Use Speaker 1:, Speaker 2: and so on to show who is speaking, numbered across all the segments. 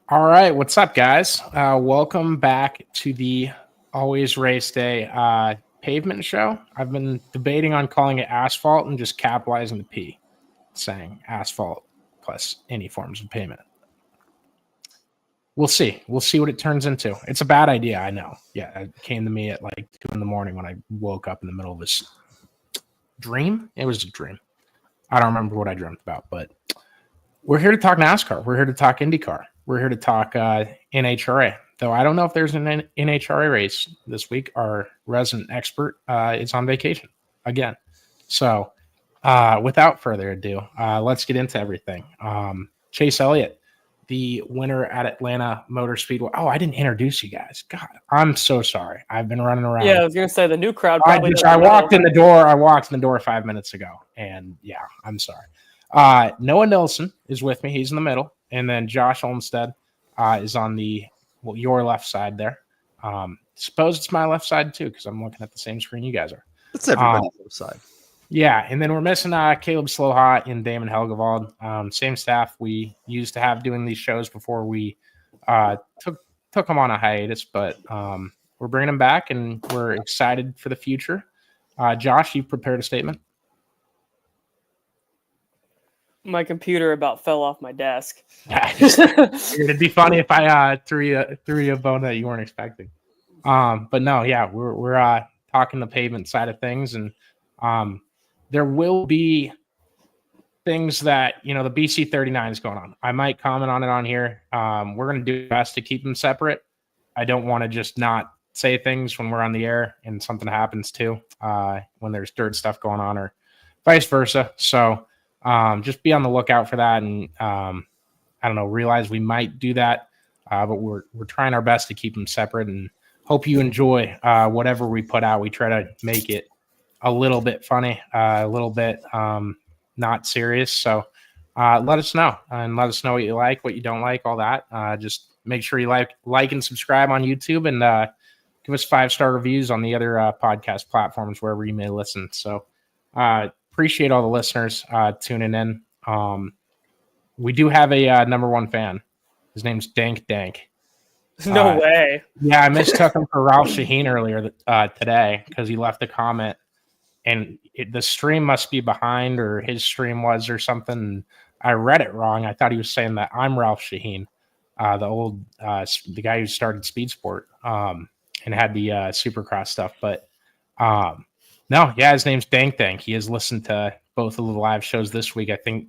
Speaker 1: All right, what's up, guys? Welcome back to the Always Race Day pavement show. I've been debating on calling it asphalt and just capitalizing the P, saying asphalt plus any forms of pavement. We'll see. We'll see what it turns into. It's a bad idea, I know. Yeah, it came to me at like 2 in the morning when I woke up in the middle of this dream. It was a dream. I don't remember what I dreamt about, but we're here to talk NASCAR. We're here to talk IndyCar. We're here to talk NHRA. Though I don't know if there's an NHRA race this week. Our resident expert is on vacation again. So without further ado, let's get into everything. Chase Elliott, the winner at Atlanta Motor Speedway. Oh, I didn't introduce you guys. God, I'm so sorry. I've been running around.
Speaker 2: Yeah, I was going to say the new crowd.
Speaker 1: I walked in the door. I walked in the door 5 minutes ago. And yeah, I'm sorry. Noah Nilsson is with me. He's in the middle. And then Josh Olmstead is on your left side there. Suppose it's my left side too, because I'm looking at the same screen you guys are.
Speaker 3: It's everybody's left side.
Speaker 1: Yeah, and then we're missing Caleb Slowhot and Damon Helgevald. Same staff we used to have doing these shows before we took them on a hiatus, but we're bringing them back, and we're excited for the future. Josh, you prepared a statement?
Speaker 2: My computer about fell off my desk.
Speaker 1: It'd be funny if I threw you a bone that you weren't expecting. But no, yeah, we're talking the pavement side of things, and there will be things that the BC 39 is going on. I might comment on it on here. We're going to do our best to keep them separate. I don't want to just not say things when we're on the air and something happens too, when there's dirt stuff going on, or vice versa. So. Just be on the lookout for that, and I don't know, realize we might do that, but we're trying our best to keep them separate, and hope you enjoy whatever we put out. We try to make it a little bit funny, a little bit not serious. So let us know, and let us know what you like, what you don't like, all that. Just make sure you like and subscribe on YouTube, and give us 5-star reviews on the other podcast platforms wherever you may listen. So. Appreciate all the listeners tuning in. We do have a number one fan. His name's Dank.
Speaker 2: No way.
Speaker 1: Yeah, I mistook him for Ralph Shaheen earlier today because he left a comment, and the stream must be behind, or his stream was, or something. I read it wrong. I thought he was saying that I'm Ralph Shaheen, the guy who started Speed Sport and had the Supercross stuff, but. No, yeah, his name's Dank. He has listened to both of the live shows this week. I think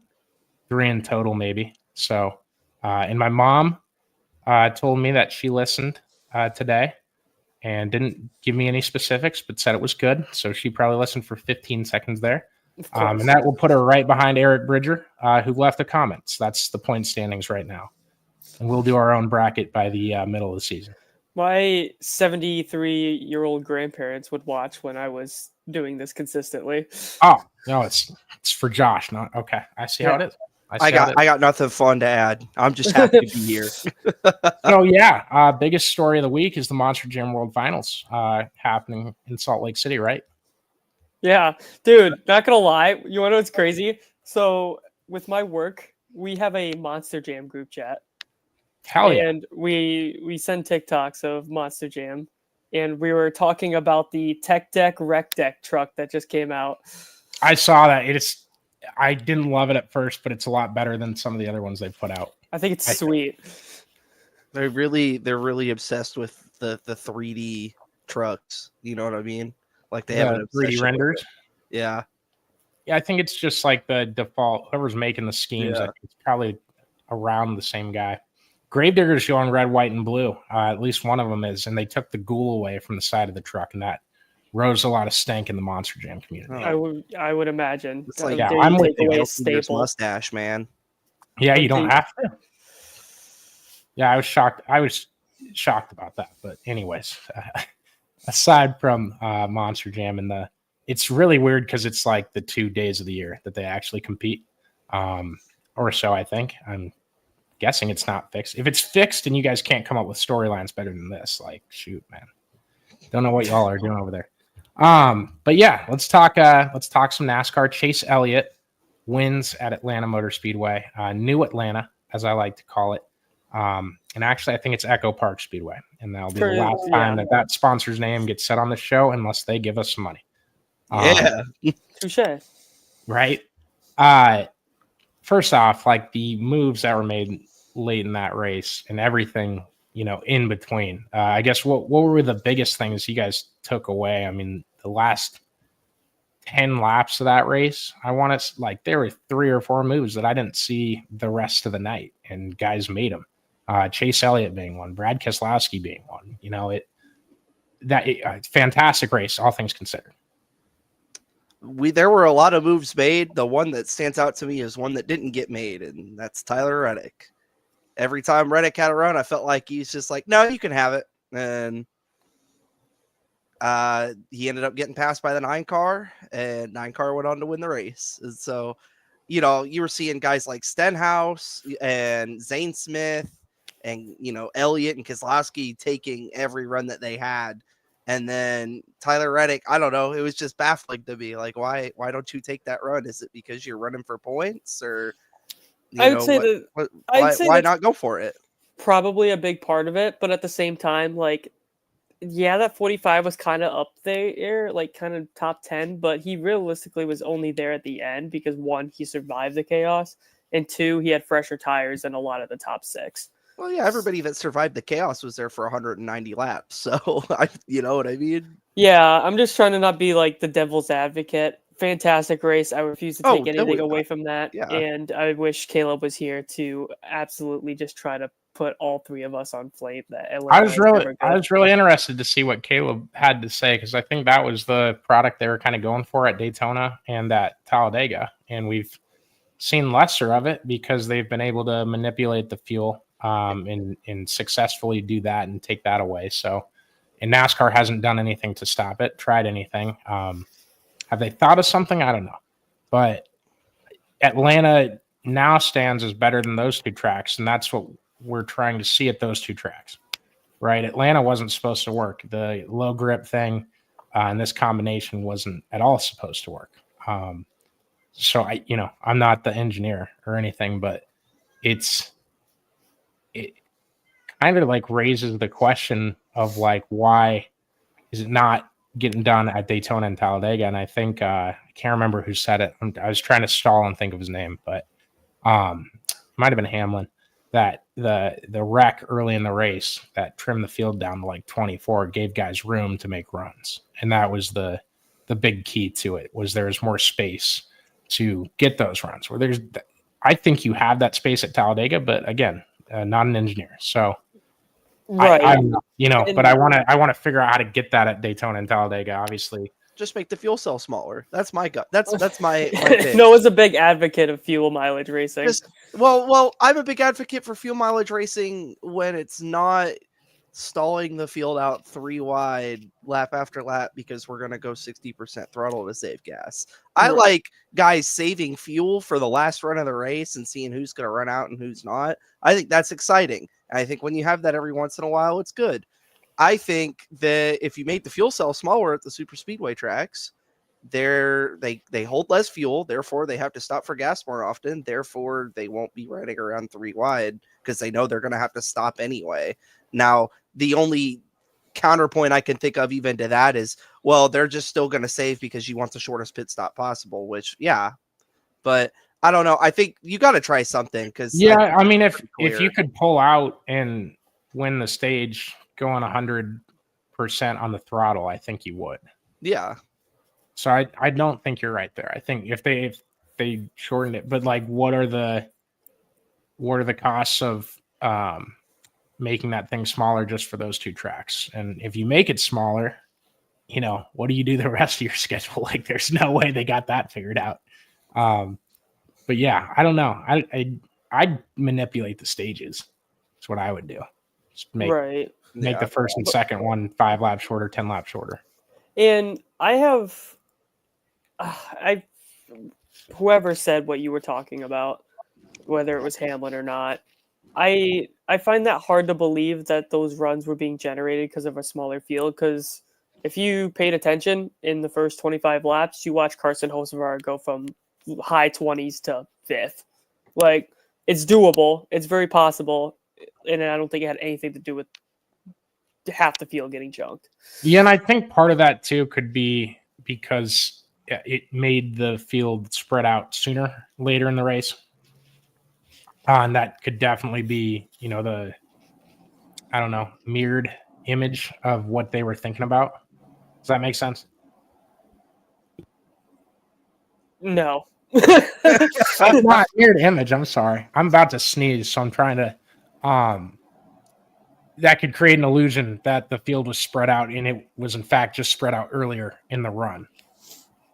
Speaker 1: 3 in total, maybe. So, and my mom told me that she listened today and didn't give me any specifics, but said it was good. So she probably listened for 15 seconds there. And that will put her right behind Eric Bridger, who left the comments. That's the point standings right now. And we'll do our own bracket by the middle of the season.
Speaker 2: My 73-year-old grandparents would watch when I was doing this consistently.
Speaker 1: Oh, no, it's for Josh. Not okay. I see how it is.
Speaker 3: I got nothing fun to add. I'm just happy to be here.
Speaker 1: So yeah, biggest story of the week is the Monster Jam World Finals happening in Salt Lake City, right?
Speaker 2: Yeah, dude, not gonna lie. You want to know what's crazy? So with my work, we have a Monster Jam group chat.
Speaker 1: Hell yeah.
Speaker 2: And we send TikToks of Monster Jam, and we were talking about the Tech Deck Rec Deck truck that just came out.
Speaker 1: I saw that. I didn't love it at first, but it's a lot better than some of the other ones they've put out.
Speaker 2: I think it's sweet.
Speaker 3: They're really obsessed with the 3D trucks. You know what I mean? Like they have
Speaker 1: 3D renders.
Speaker 3: Yeah.
Speaker 1: Yeah, I think it's just like the default. Whoever's making the schemes, I think it's probably around the same guy. Gravedigger's showing red, white, and blue. At least one of them is, and they took the ghoul away from the side of the truck, and that rose a lot of stank in the Monster Jam community.
Speaker 2: I would imagine.
Speaker 3: It's like,
Speaker 1: I'm with you.
Speaker 3: Mustache, man.
Speaker 1: Yeah, you don't have to. Yeah, I was shocked. I was shocked about that. But anyways, aside from Monster Jam and it's really weird because it's like the 2 days of the year that they actually compete, or so I think. I'm guessing it's not fixed. If it's fixed and you guys can't come up with storylines better than this, like, shoot, man, don't know what y'all are doing over there. But yeah, let's talk some NASCAR. Chase Elliott wins at Atlanta Motor Speedway, New Atlanta, as I like to call it. And actually, I think it's Echo Park Speedway, and that'll be the
Speaker 2: Turn-
Speaker 1: last time that sponsor's name gets said on the show, unless they give us some money.
Speaker 3: Yeah.
Speaker 2: Touche.
Speaker 1: Right. First off, like the moves that were made late in that race and everything, in between. I guess what were the biggest things you guys took away? I mean, the last 10 laps of that race, I want to like there were 3 or 4 moves that I didn't see the rest of the night, and guys made them. Chase Elliott being one, Brad Keselowski being one. Fantastic race, all things considered.
Speaker 3: There were a lot of moves made. The one that stands out to me is one that didn't get made, and that's Tyler Reddick. Every time Reddick had a run, I felt like he's just like, no, you can have it. And he ended up getting passed by the 9 car, and 9 car went on to win the race. And so, you were seeing guys like Stenhouse and Zane Smith and, Elliott and Keselowski taking every run that they had. And then Tyler Reddick, I don't know. It was just baffling to me. Like, why don't you take that run? Is it because you're running for points, or
Speaker 2: I'd say
Speaker 3: why not go for it?
Speaker 2: Probably a big part of it, but at the same time, like, yeah, that 45 was kind of up there, like kind of top 10, but he realistically was only there at the end because 1, he survived the chaos, and 2, he had fresher tires than a lot of the top 6.
Speaker 3: Well, yeah, everybody that survived the chaos was there for 190 laps. So, you know what I mean?
Speaker 2: Yeah, I'm just trying to not be like the devil's advocate. Fantastic race. I refuse to take anything away from that.
Speaker 3: Yeah.
Speaker 2: And I wish Caleb was here to absolutely just try to put all 3 of us on flame.
Speaker 1: I was really interested to see what Caleb had to say, because I think that was the product they were kind of going for at Daytona and at Talladega. And we've seen lesser of it because they've been able to manipulate the fuel and successfully do that and take that away. So, and NASCAR hasn't done anything to stop it, tried anything. Have they thought of something? I don't know. But Atlanta now stands as better than those 2 tracks, and that's what we're trying to see at those 2 tracks, right? Atlanta wasn't supposed to work. The low grip thing and this combination wasn't at all supposed to work. So I'm not the engineer or anything, but it kind of like raises the question of like, why is it not getting done at Daytona and Talladega? And I think I can't remember who said it. I was trying to stall and think of his name, but might have been Hamlin, that the wreck early in the race that trimmed the field down to like 24 gave guys room to make runs. And that was the big key to it, was there's more space to get those runs. Where I think you have that space at Talladega, but again, not an engineer. So
Speaker 2: right.
Speaker 1: But I want to figure out how to get that at Daytona and Talladega, obviously.
Speaker 3: Just make the fuel cell smaller. That's my gut. That's my take.
Speaker 2: Noah's a big advocate of fuel mileage racing.
Speaker 3: Well, I'm a big advocate for fuel mileage racing when it's not stalling the field out 3 wide lap after lap because we're going to go 60% throttle to save gas. I like guys saving fuel for the last run of the race and seeing who's going to run out and who's not. I think that's exciting. And I think when you have that every once in a while, it's good. I think that if you make the fuel cell smaller at the super speedway tracks, they hold less fuel, therefore they have to stop for gas more often, therefore they won't be running around 3 wide because they know they're going to have to stop anyway. Now, the only counterpoint I can think of even to that is, well, they're just still going to save because you want the shortest pit stop possible, which, yeah, but I don't know. I think you got to try something because,
Speaker 1: yeah, I mean, if you could pull out and win the stage going 100% on the throttle, I think you would.
Speaker 3: Yeah.
Speaker 1: So I don't think you're right there. I think if they shortened it, but like, what are the costs of making that thing smaller just for those 2 tracks? And if you make it smaller, what do you do the rest of your schedule? Like, there's no way they got that figured out. But yeah, I don't know. I'd manipulate the stages. That's what I would do. Just make the first and second one 5 laps shorter, 10 laps shorter.
Speaker 2: And whoever said what you were talking about, whether it was Hamlin or not, I find that hard to believe that those runs were being generated because of a smaller field. Because if you paid attention in the first 25 laps, you watch Carson Hocevar go from high 20s to 5th. Like, it's doable. It's very possible. and I don't think it had anything to do with half the field getting junked.
Speaker 1: Yeah, and I think part of that too could be because it made the field spread out sooner later in the race. And that could definitely be, the, I don't know, mirrored image of what they were thinking about. Does that make sense?
Speaker 2: No.
Speaker 1: That's not mirrored image. I'm sorry. I'm about to sneeze, so I'm trying to. That could create an illusion that the field was spread out, and it was in fact just spread out earlier in the run.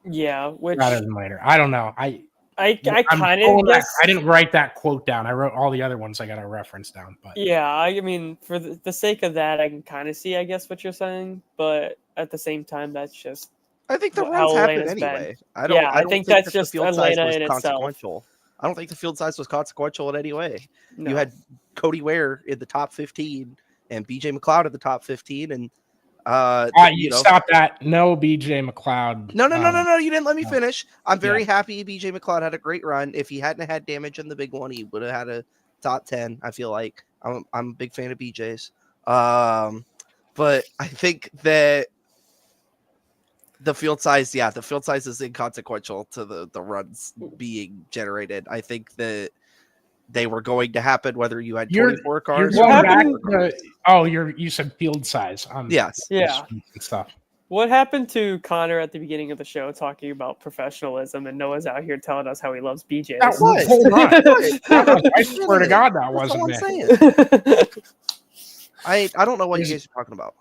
Speaker 2: Yeah, which
Speaker 1: rather than later. I don't know. I
Speaker 2: kind of guess
Speaker 1: I didn't write that quote down. I wrote all the other ones I got a reference down. But
Speaker 2: yeah, I mean, for the sake of that, I can kind of see, I guess, what you're saying, but at the same time, that's just.
Speaker 3: I think the
Speaker 2: how
Speaker 3: runs happen
Speaker 2: Atlanta's
Speaker 3: anyway.
Speaker 2: been. I think that's
Speaker 3: that
Speaker 2: just
Speaker 3: the field size
Speaker 2: Atlanta
Speaker 3: was
Speaker 2: in itself.
Speaker 3: consequential. I don't think the field size was consequential in any way.
Speaker 2: No.
Speaker 3: You had Cody Ware in the top 15 and BJ McLeod in the top 15, and
Speaker 1: stop that. No, BJ McLeod.
Speaker 3: No. You didn't let me finish. I'm very happy BJ McLeod had a great run. If he hadn't had damage in the big one, he would have had a top 10. I feel like I'm a big fan of BJ's. But I think that the field size is inconsequential to the runs being generated. I think that they were going to happen whether you had 24 cars.
Speaker 1: You said field size.
Speaker 3: Yes.
Speaker 2: Yeah.
Speaker 1: And stuff.
Speaker 2: What happened to Connor at the beginning of the show talking about professionalism, and Noah's out here telling us how he loves BJ's?
Speaker 1: Hold on. I swear to God, that wasn't me.
Speaker 3: Saying. I don't know what you guys are talking about.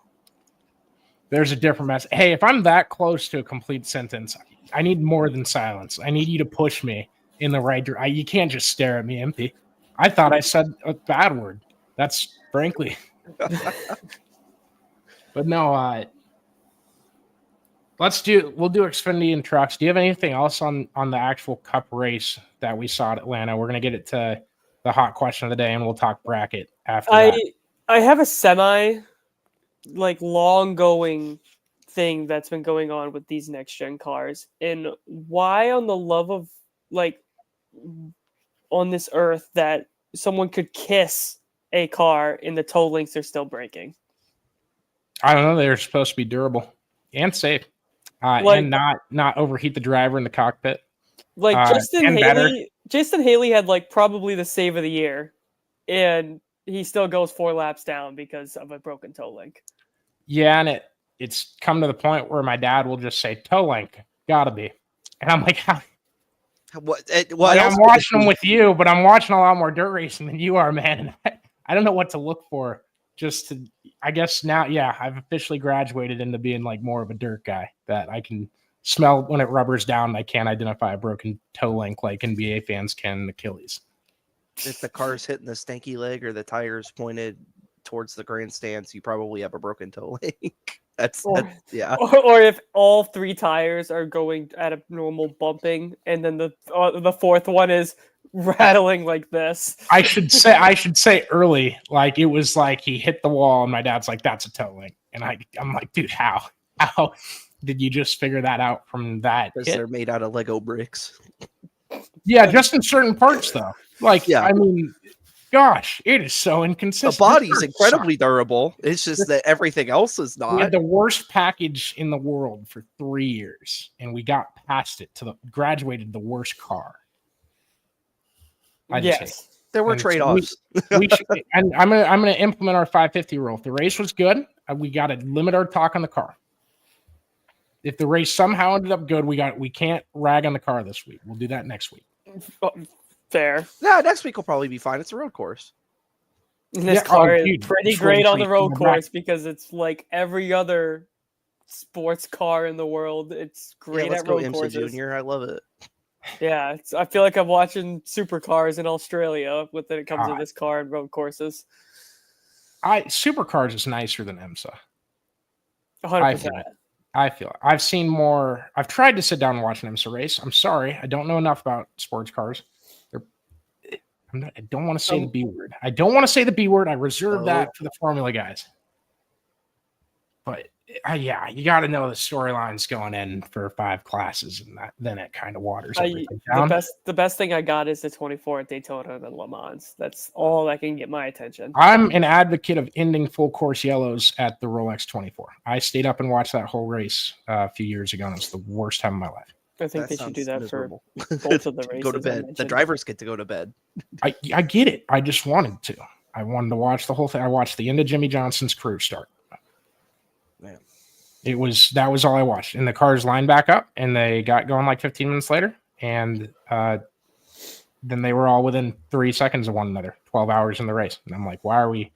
Speaker 1: There's a different mess. Hey, if I'm that close to a complete sentence, I need more than silence. I need you to push me in the right direction. You can't just stare at me empty. I thought I said a bad word. That's frankly. But no, we'll do Xfinity and trucks. Do you have anything else on the actual cup race that we saw at Atlanta? We're going to get it to the hot question of the day, and we'll talk bracket after that.
Speaker 2: I have a semi long going thing that's been going on with these next gen cars, and why on the love of on this earth that someone could kiss a car in the toe links they're still breaking.
Speaker 1: I don't know. They're supposed to be durable and safe, and not overheat the driver in the cockpit.
Speaker 2: Jason Haley had probably the save of the year, and he still goes 4 laps down because of a broken toe link.
Speaker 1: Yeah, and it's come to the point where my dad will just say toe link, gotta be, and I'm like, how?
Speaker 3: What
Speaker 1: I'm watching them with you, but I'm watching a lot more dirt racing than you are, man. And I don't know what to look for. I guess now, I've officially graduated into being more of a dirt guy, that I can smell when it rubbers down. I can't identify a broken toe link like NBA fans can Achilles.
Speaker 3: If the car's hitting the stanky leg or the tires pointed towards the grandstands, you probably have a broken toe link.
Speaker 2: Or if all 3 tires are going at a normal bumping, and then the fourth one is rattling like this.
Speaker 1: I should say early, it was he hit the wall, and my dad's like, "That's a toe link," and I'm like, "Dude, how did you just figure that out from that?"
Speaker 3: Because they're made out of Lego bricks.
Speaker 1: Yeah, just in certain parts though. I mean, gosh, it is so inconsistent.
Speaker 3: The body's incredibly durable. It's just that everything else is not.
Speaker 1: We had the worst package in the world for 3 years, and we got past it graduated the worst car.
Speaker 2: Yes,
Speaker 3: there were trade-offs.
Speaker 1: And I'm gonna implement our 550 rule. If the race was good, we got to limit our talk on the car. If the race somehow ended up good, we can't rag on the car this week. We'll do that next week.
Speaker 2: Fair.
Speaker 3: No, next week will probably be fine. It's a road course.
Speaker 2: And this car is pretty great on the road course because it's like every other sports car in the world. It's great at road courses.
Speaker 3: Junior, I love it.
Speaker 2: Yeah, I feel like I'm watching supercars in Australia when it comes to this car and road courses.
Speaker 1: Supercars is nicer than IMSA.
Speaker 2: 100%.
Speaker 1: I feel it. I've seen more. I've tried to sit down and watch an IMSA race. I'm sorry, I don't know enough about sports cars. I don't want to say the B word. I reserve that for the Formula guys. But yeah, you got to know the storylines going in for 5 classes, and then it kind of waters everything down.
Speaker 2: The best thing I got is the 24 at Daytona and Le Mans. That's all that can get my attention.
Speaker 1: I'm an advocate of ending full course yellows at the Rolex 24. I stayed up and watched that whole race a few years ago, and it was the worst time of my life.
Speaker 2: I think they should do that miserable. For both of the races.
Speaker 3: Go to bed. The drivers get to go to bed.
Speaker 1: I get it. I just wanted to. I wanted to watch the whole thing. I watched the end of Jimmy Johnson's career start.
Speaker 3: Man.
Speaker 1: That was all I watched. And the cars lined back up, and they got going like 15 minutes later, and then they were all within 3 seconds of one another, 12 hours in the race. And I'm like, why are we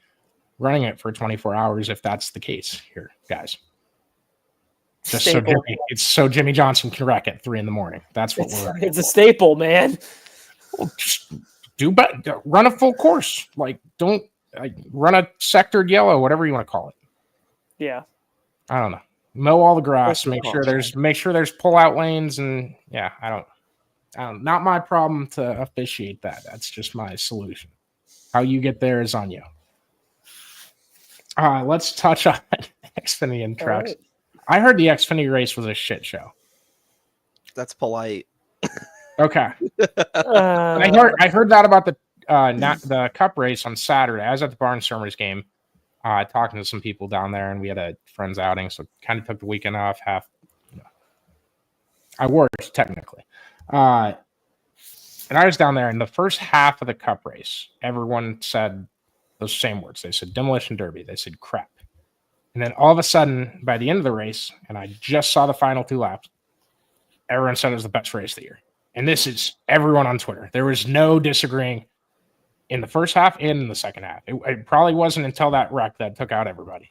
Speaker 1: running it for 24 hours if that's the case here, guys? Just so Jimmy Johnson can wreck at 3 a.m. That's what we're.
Speaker 2: It's a staple, man.
Speaker 1: Well, just run a full course. Like, don't run a sectored yellow, whatever you want to call it.
Speaker 2: Yeah.
Speaker 1: I don't know. Mow all the grass. Make sure there's pull out lanes, and yeah, I don't. Not my problem to officiate that. That's just my solution. How you get there is on you. Let's touch on Xfinity and trucks. Right. I heard the Xfinity race was a shit show.
Speaker 3: That's polite.
Speaker 1: Okay. I heard that about the Cup race on Saturday. I was at the Barnstormers game, talking to some people down there, and we had a friends outing, so kind of took the weekend off. I worked technically, and I was down there. In the first half of the Cup race, everyone said those same words. They said demolition derby. They said crap. And then all of a sudden, by the end of the race, and I just saw the final 2 laps, everyone said it was the best race of the year. And this is everyone on Twitter. There was no disagreeing in the first half and in the second half. It probably wasn't until that wreck that took out everybody.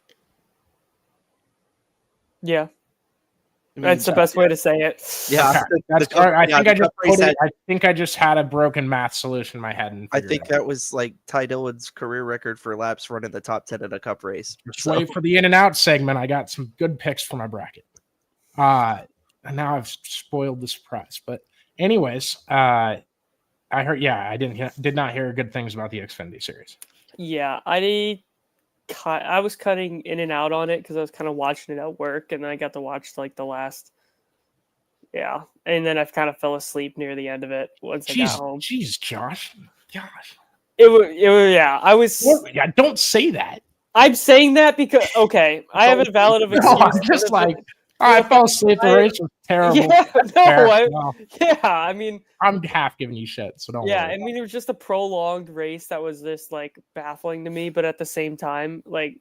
Speaker 2: Yeah. That's the best way to say it.
Speaker 3: Yeah.
Speaker 1: I think I just had a broken math solution in my head. And
Speaker 3: I think that was like Ty Dillon's career record for laps running the top 10 in a Cup race.
Speaker 1: Just wait for the in and out segment. I got some good picks for my bracket. And now I've spoiled the surprise. But anyways, I heard, I did not hear good things about the Xfinity series.
Speaker 2: Yeah, I was cutting in and out on it because I was kind of watching it at work, and then I got to watch like the last, and then I kind of fell asleep near the end of it once I got home.
Speaker 1: Jeez, Josh.
Speaker 2: It was I was.
Speaker 1: Yeah, don't say that.
Speaker 2: I'm saying that because I have a valid of excuse.
Speaker 1: No, I'm just like. I fell asleep. The race was terrible.
Speaker 2: Yeah, I mean,
Speaker 1: I'm half giving you shit, so don't.
Speaker 2: Yeah, I mean, it was just a prolonged race that was just like baffling to me, but at the same time, like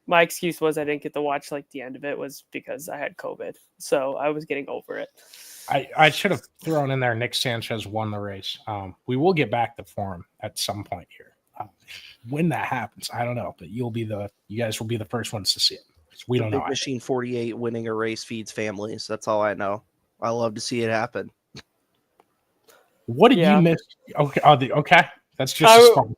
Speaker 2: my excuse was I didn't get to watch like the end of it was because I had COVID, so I was getting over it.
Speaker 1: I should have thrown in there. Nick Sanchez won the race. We will get back to form at some point here. When that happens, I don't know, but you guys will be the first ones to see it. We don't know.
Speaker 3: Machine 48 winning a race feeds families. That's all I know. I love to see it happen.
Speaker 1: What did you miss? Okay. That's just as fun.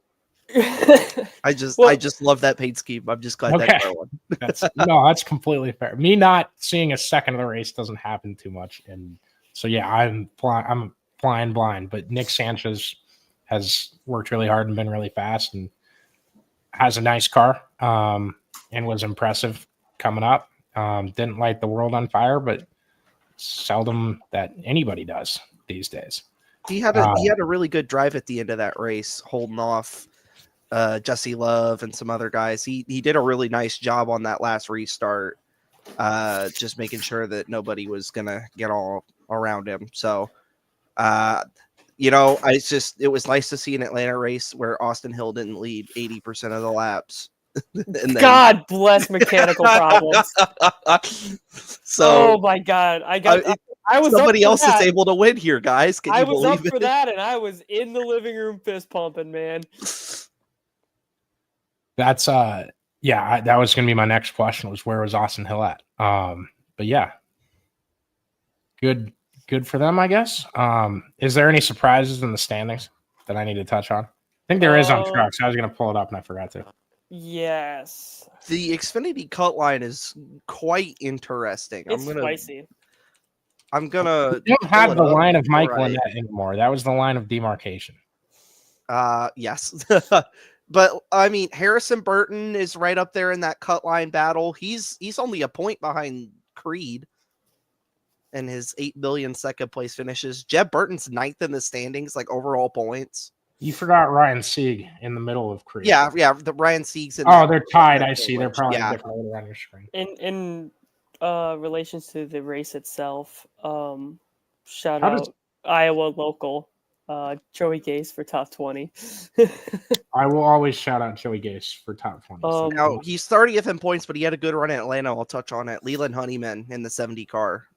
Speaker 3: I just love that paint scheme. I'm just glad that one.
Speaker 1: That's completely fair. Me not seeing a second of the race doesn't happen too much, and so I'm flying blind. But Nick Sanchez has worked really hard and been really fast, and has a nice car, and was impressive coming up. Didn't light the world on fire, but seldom that anybody does these days.
Speaker 3: He had a really good drive at the end of that race, holding off Jesse Love and some other guys. He did a really nice job on that last restart, just making sure that nobody was gonna get all around him. So it was nice to see an Atlanta race where Austin Hill didn't lead 80% of the laps.
Speaker 2: God bless mechanical problems.
Speaker 3: So,
Speaker 2: oh my God, I was
Speaker 3: somebody else is able to win here, guys. Can you believe it?
Speaker 2: I was up for that, and I was in the living room fist pumping, man.
Speaker 1: That's that was gonna be my next question. Was where was Austin Hill at? But yeah, good for them, I guess. Is there any surprises in the standings that I need to touch on? I think there is on trucks. I was gonna pull it up and I forgot to.
Speaker 2: Yes.
Speaker 3: The Xfinity cut line is quite interesting.
Speaker 2: It's spicy.
Speaker 3: We don't
Speaker 1: have the line of Mike Lynette anymore. That was the line of demarcation.
Speaker 3: Yes. But I mean, Harrison Burton is right up there in that cut line battle. He's only a point behind Creed and his 8 billion second place finishes. Jeb Burton's ninth in the standings, like overall points.
Speaker 1: You forgot Ryan Sieg in the middle of Creed.
Speaker 3: Yeah. The Ryan Sieg's in.
Speaker 1: Oh, they're tied. I see. They're probably
Speaker 3: Yeah.
Speaker 1: a different order on your screen.
Speaker 2: In relations to the race itself, shout
Speaker 1: How
Speaker 2: out
Speaker 1: does-
Speaker 2: Iowa local, Joey Gase for top 20.
Speaker 1: I will always shout out Joey Gase for top 20. So
Speaker 3: Now he's 30th in points, but he had a good run at Atlanta. I'll touch on it. Leland Honeyman in the 70 car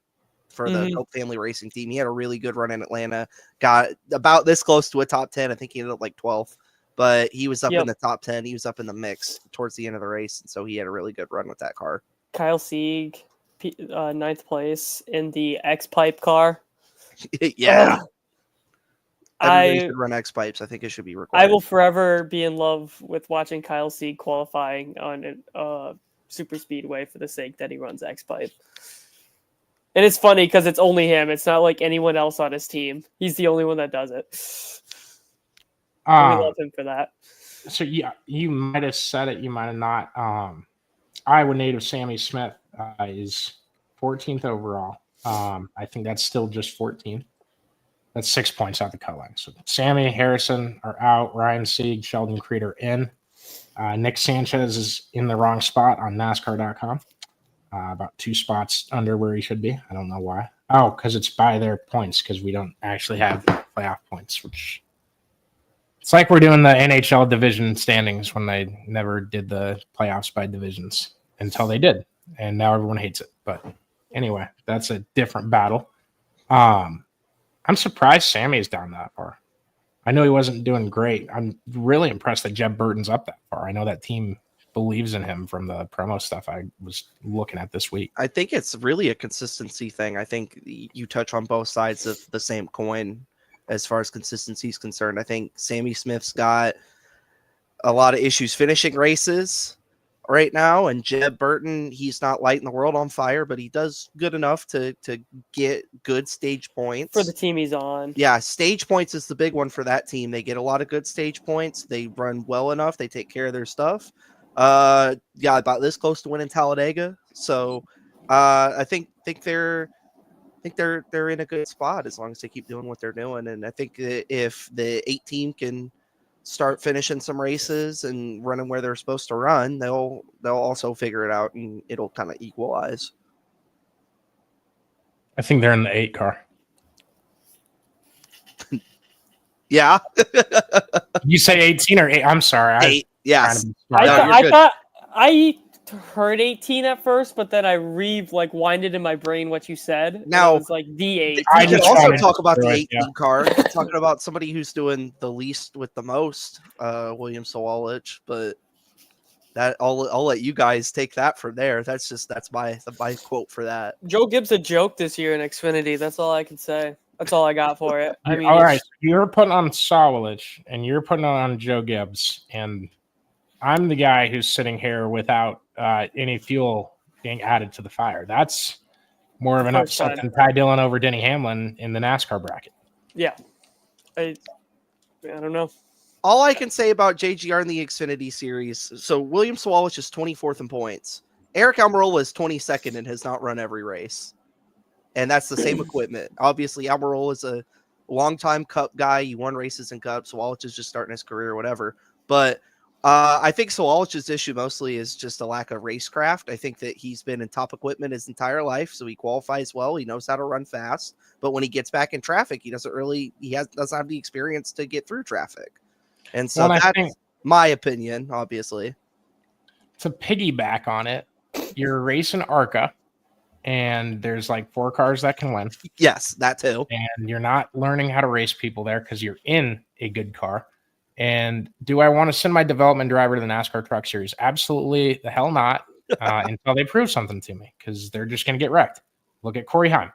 Speaker 3: for the Cope Family Racing team. He had a really good run in Atlanta. Got about this close to a top 10. I think he ended up like 12th, but he was up in the top 10. He was up in the mix towards the end of the race, and so he had a really good run with that car.
Speaker 2: Kyle Sieg, 9th place in the X-Pipe car.
Speaker 3: Yeah. Everybody
Speaker 2: I
Speaker 3: should run X pipes. I think it should be required.
Speaker 2: I will forever be in love with watching Kyle Sieg qualifying on Super Speedway for the sake that he runs X-Pipe. And it's funny because it's only him. It's not like anyone else on his team. He's the only one that does it. We love him for that.
Speaker 1: So yeah, you might have said it, you might have not. Iowa native Sammy Smith is 14th overall. I think that's still just 14th. That's 6 points out the cut line. So Sammy, Harrison are out. Ryan Sieg, Sheldon Creed are in. Nick Sanchez is in the wrong spot on NASCAR.com. About 2 spots under where he should be. I don't know why. Oh, because it's by their points, because we don't actually have playoff points, which it's like we're doing the NHL division standings when they never did the playoffs by divisions until they did. And now everyone hates it. But anyway, that's a different battle. I'm surprised Sammy's down that far. I know he wasn't doing great. I'm really impressed that Jeb Burton's up that far. I know that team believes in him from the promo stuff I was looking at this week.
Speaker 3: I think it's really a consistency thing. I think you touch on both sides of the same coin as far as consistency is concerned. I think Sammy Smith's got a lot of issues finishing races right now, and Jeb Burton, he's not lighting the world on fire, but he does good enough to get good stage points
Speaker 2: For the team he's on.
Speaker 3: Yeah, stage points is the big one for that team. They get a lot of good stage points. They run well enough. They take care of their stuff. About this close to winning Talladega. So I think they're in a good spot as long as they keep doing what they're doing. And I think that if the 8 team can start finishing some races and running where they're supposed to run, they'll also figure it out and it'll kind of equalize.
Speaker 1: I think they're in the 8 car.
Speaker 3: Yeah.
Speaker 1: You say 18 or 8? I'm sorry.
Speaker 3: 8. Yes.
Speaker 2: I thought I heard 18 at first, but then I winded in my brain what you said.
Speaker 3: Now
Speaker 2: it was like the 8.
Speaker 3: I can also talk about the 18
Speaker 1: yeah.
Speaker 3: car. Talking about somebody who's doing the least with the most, William Sawalich, but that I'll let you guys take that from there. That's my quote for that.
Speaker 2: Joe Gibbs a joke this year in Xfinity. That's all I can say. That's all I got for it. I mean,
Speaker 1: all right, you're putting on Sawalich and you're putting on Joe Gibbs, and I'm the guy who's sitting here without any fuel being added to the fire. That's more of an upset than Ty Dillon over Denny Hamlin in the NASCAR bracket.
Speaker 2: Yeah. I don't know.
Speaker 3: All I can say about JGR in the Xfinity series, so William Sawalich is 24th in points. Eric Almirola is 22nd and has not run every race. And that's the same equipment. Obviously, Almirola is a longtime Cup guy. He won races in Cup. Sawalich is just starting his career or whatever. But I think Sawalich's issue mostly is just a lack of racecraft. I think that he's been in top equipment his entire life, so he qualifies well. He knows how to run fast. But when he gets back in traffic, he doesn't have the experience to get through traffic. And so that's my opinion, obviously.
Speaker 1: To piggyback on it, you're racing ARCA, and there's like 4 cars that can win.
Speaker 3: Yes, that too.
Speaker 1: And you're not learning how to race people there because you're in a good car. And do I want to send my development driver to the NASCAR Truck Series? Absolutely the hell not, until they prove something to me, because they're just going to get wrecked. Look at Corey Heim.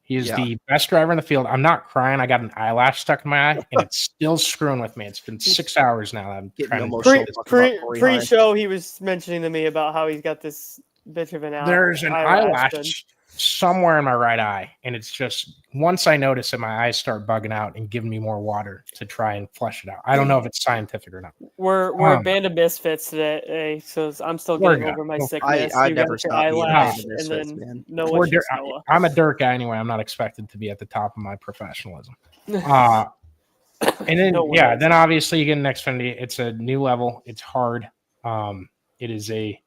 Speaker 1: He is the best driver in the field. I'm not crying. I got an eyelash stuck in my eye, and it's still screwing with me. It's been 6 hours now. I'm trying to
Speaker 2: pre-show. He was mentioning to me about how he's got this bitch of an eyelash.
Speaker 1: There's an eyelash somewhere in my right eye, and it's just once I notice it, my eyes start bugging out and giving me more water to try and flush it out. I don't know if it's scientific or not.
Speaker 2: We're a band of misfits today, so I'm still
Speaker 1: We're
Speaker 2: getting
Speaker 1: good.
Speaker 2: over my
Speaker 1: Well,
Speaker 2: sickness.
Speaker 3: I
Speaker 2: You
Speaker 3: never
Speaker 2: got your
Speaker 3: stop being a band
Speaker 2: eyelash,
Speaker 3: of
Speaker 2: and
Speaker 3: misfits,
Speaker 2: then
Speaker 3: man.
Speaker 2: Noah
Speaker 1: We're
Speaker 2: shoots
Speaker 1: dir-
Speaker 2: Noah.
Speaker 1: I'm a dirt guy anyway. I'm not expected to be at the top of my professionalism. And then
Speaker 2: No one
Speaker 1: yeah,
Speaker 2: is.
Speaker 1: then obviously you get an Xfinity. It's a new level. It's hard. It is a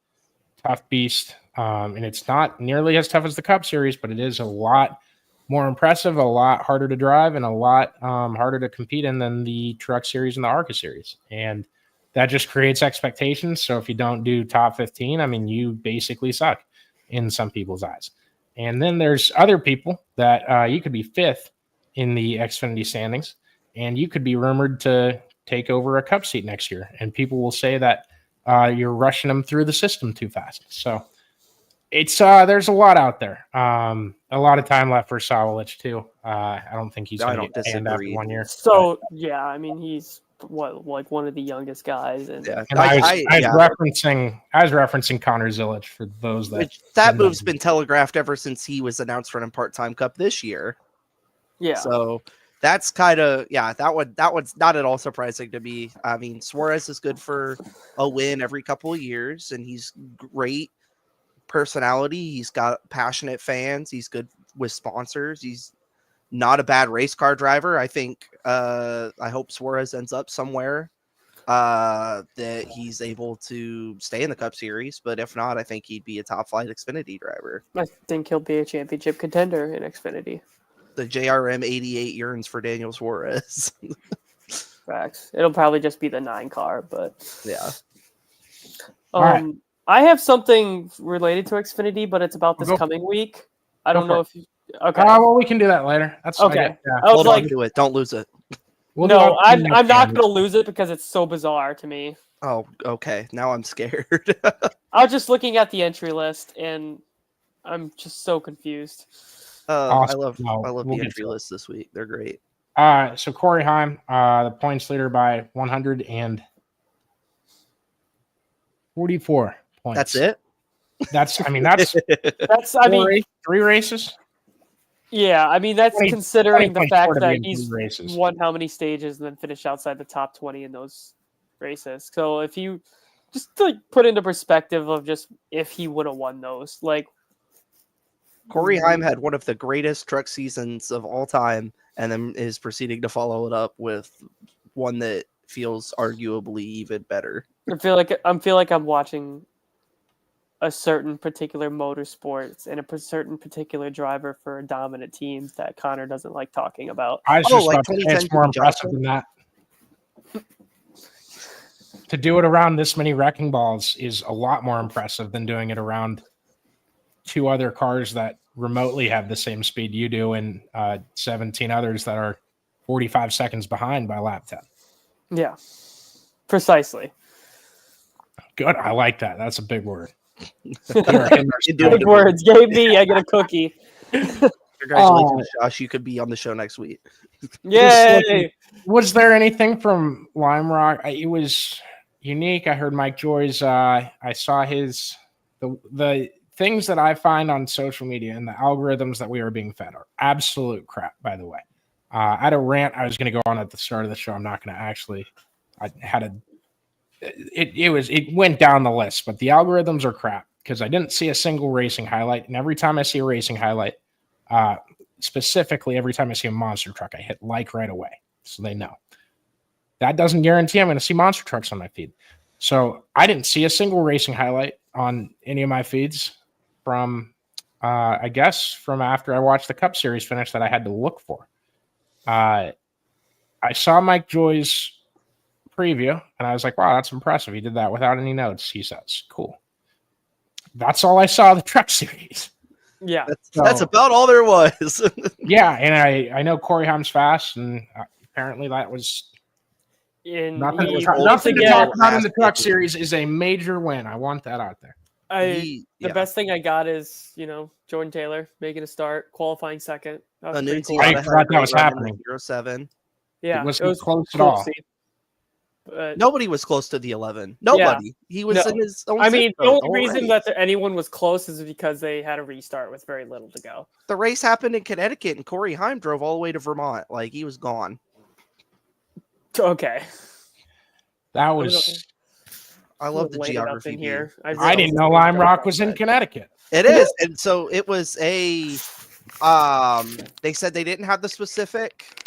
Speaker 1: tough beast, and it's not nearly as tough as the Cup Series, but it is a lot more impressive, a lot harder to drive, and a lot harder to compete in than the Truck Series and the ARCA Series. And that just creates expectations. So if you don't do top 15, I mean, you basically suck in some people's eyes. And then there's other people that you could be fifth in the Xfinity standings, and you could be rumored to take over a Cup seat next year. And people will say that you're rushing them through the system too fast. So it's there's a lot out there. A lot of time left for Sawalich too. I don't think he's going to get canned after
Speaker 3: disagree.
Speaker 1: 1 year.
Speaker 2: So yeah, I mean he's like one of the youngest guys, and
Speaker 3: Yeah,
Speaker 1: And I was referencing Connor Zilic for those that
Speaker 3: that move's been telegraphed ever since he was announced running part-time Cup this year.
Speaker 2: yeah.
Speaker 3: So that's kind of that one's not at all surprising to me. I mean, Suarez is good for a win every couple of years, and he's great personality. He's got passionate fans. He's good with sponsors. He's not a bad race car driver. I think I hope Suarez ends up somewhere that he's able to stay in the Cup Series, but if not, I think he'd be a top flight Xfinity driver.
Speaker 2: I think he'll be a championship contender in Xfinity.
Speaker 3: The JRM 88 yearns for Daniel Suarez.
Speaker 2: Facts. It'll probably just be the 9 car, but
Speaker 3: Yeah.
Speaker 1: right.
Speaker 2: I have something related to Xfinity, but it's about this
Speaker 1: Go.
Speaker 2: coming week. I don't
Speaker 1: Go
Speaker 2: know
Speaker 1: for
Speaker 2: if you, okay.
Speaker 1: well, we can do that later. That's
Speaker 2: Okay.
Speaker 1: I
Speaker 2: I was
Speaker 3: Hold
Speaker 2: like,
Speaker 3: on to it. Don't lose it.
Speaker 1: we'll do
Speaker 2: no,
Speaker 1: that
Speaker 2: I'm
Speaker 1: next
Speaker 2: not
Speaker 1: time.
Speaker 2: gonna lose it because it's so bizarre to me.
Speaker 3: Oh, okay. Now I'm scared.
Speaker 2: I was just looking at the entry list and I'm just so confused.
Speaker 1: Awesome.
Speaker 3: I love
Speaker 1: We'll
Speaker 3: the
Speaker 1: get
Speaker 3: entry
Speaker 1: to it.
Speaker 3: lists this week. They're great.
Speaker 1: So Corey Heim, the points leader by 144 points.
Speaker 3: That's it.
Speaker 1: That's
Speaker 2: That's
Speaker 1: three races.
Speaker 2: Yeah, I mean that's
Speaker 1: 20
Speaker 2: considering the
Speaker 1: 20
Speaker 2: fact
Speaker 1: short of
Speaker 2: that
Speaker 1: being
Speaker 2: he's
Speaker 1: three races.
Speaker 2: won how many stages and then finished outside the top 20 in those races. So if you just like put into perspective of just if he would have won those, like
Speaker 3: Corey Heim had one of the greatest truck seasons of all time, and then is proceeding to follow it up with one that feels arguably even better.
Speaker 2: I feel like I'm watching a certain particular motorsports and a certain particular driver for a dominant team that Connor doesn't like talking about.
Speaker 1: I was
Speaker 3: Oh,
Speaker 1: just
Speaker 3: like
Speaker 1: about to say it's
Speaker 3: 2010
Speaker 1: more
Speaker 3: Jimmy
Speaker 1: impressive
Speaker 3: Johnson?
Speaker 1: than that. To do it around this many wrecking balls is a lot more impressive than doing it around two other cars that remotely have the same speed you do and 17 others that are 45 seconds behind by lap 10.
Speaker 2: Yeah, precisely.
Speaker 1: Good. I like that. That's a big word.
Speaker 2: Big words. Gave me. I get a cookie.
Speaker 3: Congratulations, Josh. You could be on the show next week.
Speaker 2: Yay!
Speaker 1: Was there anything from Lime Rock? It was unique. I heard Mike Joy's. I saw his the things that I find on social media and the algorithms that we are being fed are absolute crap. By the way, I had a rant I was going to go on at the start of the show. I'm not going to actually. I had a. It went down the list, but the algorithms are crap because I didn't see a single racing highlight, and every time I see a racing highlight, specifically every time I see a monster truck, I hit like right away, so they know. That doesn't guarantee I'm going to see monster trucks on my feed. So I didn't see a single racing highlight on any of my feeds from, I guess, from after I watched the Cup Series finish that I had to look for. I saw Mike Joy's preview, and I was like, wow, that's impressive. He did that without any notes, he says. Cool. That's all I saw of the Truck Series.
Speaker 2: Yeah.
Speaker 3: That's about all there was.
Speaker 1: Yeah, and I know Corey Heim's fast, and apparently that was nothing to talk about in the Truck Series is a major win. I want that out there.
Speaker 2: The best thing I got is, Jordan Taylor making a start, qualifying second. That was pretty cool.
Speaker 1: I forgot that was happening.
Speaker 3: 07.
Speaker 2: Yeah,
Speaker 1: it wasn't close at all.
Speaker 3: Nobody was close to the 11. Nobody. He was
Speaker 2: No.
Speaker 3: in his own.
Speaker 2: I mean,
Speaker 3: zip
Speaker 2: the
Speaker 3: code
Speaker 2: only
Speaker 3: whole
Speaker 2: reason
Speaker 3: race.
Speaker 2: that anyone was close is because they had a restart with very little to go.
Speaker 3: The race happened in Connecticut, and Corey Heim drove all the way to Vermont. Like, he was gone.
Speaker 2: Okay.
Speaker 1: That was.
Speaker 3: I love the
Speaker 2: Light it up
Speaker 3: geography
Speaker 2: in
Speaker 3: here.
Speaker 2: here.
Speaker 1: I didn't know Lime Rock was in Connecticut.
Speaker 3: It is, and so it was a. They said they didn't have the specific